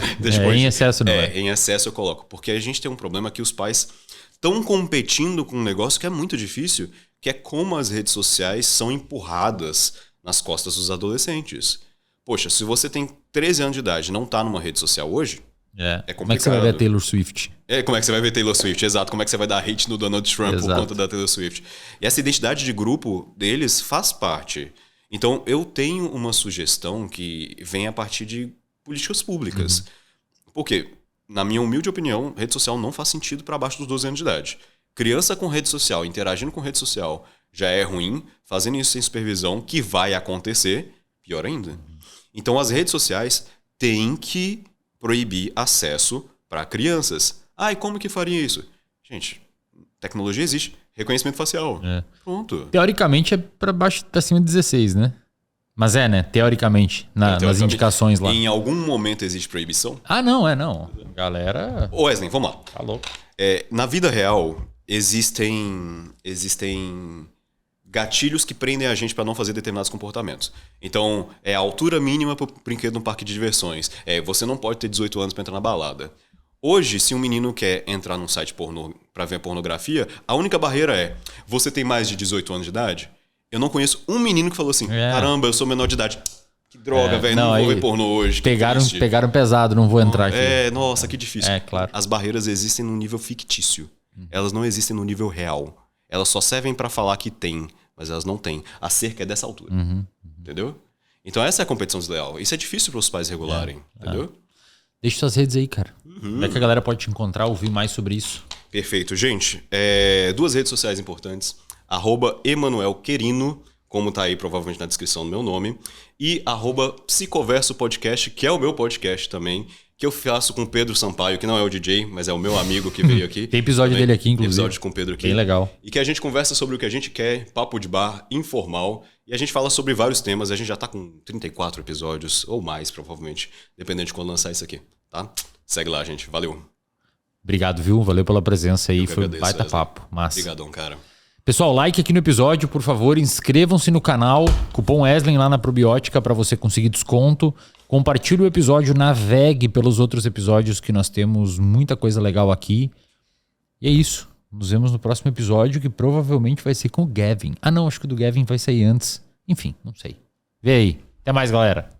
Em excesso não é. Em excesso eu coloco. Porque a gente tem um problema que os pais estão competindo com um negócio que é muito difícil, que é como as redes sociais são empurradas nas costas dos adolescentes. Poxa, se você tem 13 anos de idade e não tá numa rede social hoje, é complicado. Como é que você vai ver a Taylor Swift? Como é que você vai ver Taylor Swift? Exato. Como é que você vai dar hate no Donald Trump por conta da Taylor Swift? E essa identidade de grupo deles faz parte. Então, eu tenho uma sugestão que vem a partir de políticas públicas. Por quê? Na minha humilde opinião, rede social não faz sentido para abaixo dos 12 anos de idade. Criança com rede social, interagindo com rede social, já é ruim. Fazendo isso sem supervisão, que vai acontecer, pior ainda. Então, as redes sociais têm que proibir acesso para crianças. E como que faria isso? Gente, tecnologia existe. Reconhecimento facial. Pronto. Teoricamente é para cima de 16, né? Mas né? Teoricamente, nas indicações lá. Em algum momento existe proibição? Não. Galera... Ô Wesley, vamos lá. Tá louco. Na vida real, existem gatilhos que prendem a gente para não fazer determinados comportamentos. Então, a altura mínima para o brinquedo no parque de diversões. Você não pode ter 18 anos para entrar na balada. Hoje, se um menino quer entrar num site pornô para ver pornografia, a única barreira é: você tem mais de 18 anos de idade? Eu não conheço um menino que falou assim, caramba, eu sou menor de idade. Que droga, velho, não vou ver pornô hoje. Pegaram pesado, não vou entrar aqui. Nossa, que difícil. Claro. As barreiras existem no nível fictício. Elas não existem no nível real. Elas só servem para falar que tem, mas elas não têm. A cerca é dessa altura. Entendeu? Então essa é a competição desleal. Isso é difícil para os pais regularem. Entendeu? Deixa suas redes aí, cara. Como é que a galera pode te encontrar, ouvir mais sobre isso? Perfeito. Gente, 2 redes sociais importantes. @EmanuelQuerino, como tá aí provavelmente na descrição do meu nome. E @Psicoverso Podcast, que é o meu podcast também, que eu faço com o Pedro Sampaio, que não é o DJ, mas é o meu amigo que veio aqui. Tem episódio dele aqui, inclusive. Tem episódio com o Pedro aqui. Bem legal. E que a gente conversa sobre o que a gente quer, papo de bar, informal. E a gente fala sobre vários temas. A gente já tá com 34 episódios, ou mais, provavelmente, dependendo de quando lançar isso aqui, tá? Segue lá, gente. Valeu. Obrigado, viu? Valeu pela presença aí. Foi um baita papo. Massa. Obrigadão, cara. Pessoal, like aqui no episódio, por favor, inscrevam-se no canal, cupom Wesley lá na Probiótica para você conseguir desconto. Compartilhe o episódio, navegue pelos outros episódios que nós temos muita coisa legal aqui. E é isso. Nos vemos no próximo episódio, que provavelmente vai ser com o Gavin. Não, acho que o do Gavin vai sair antes. Enfim, não sei. Vê aí. Até mais, galera.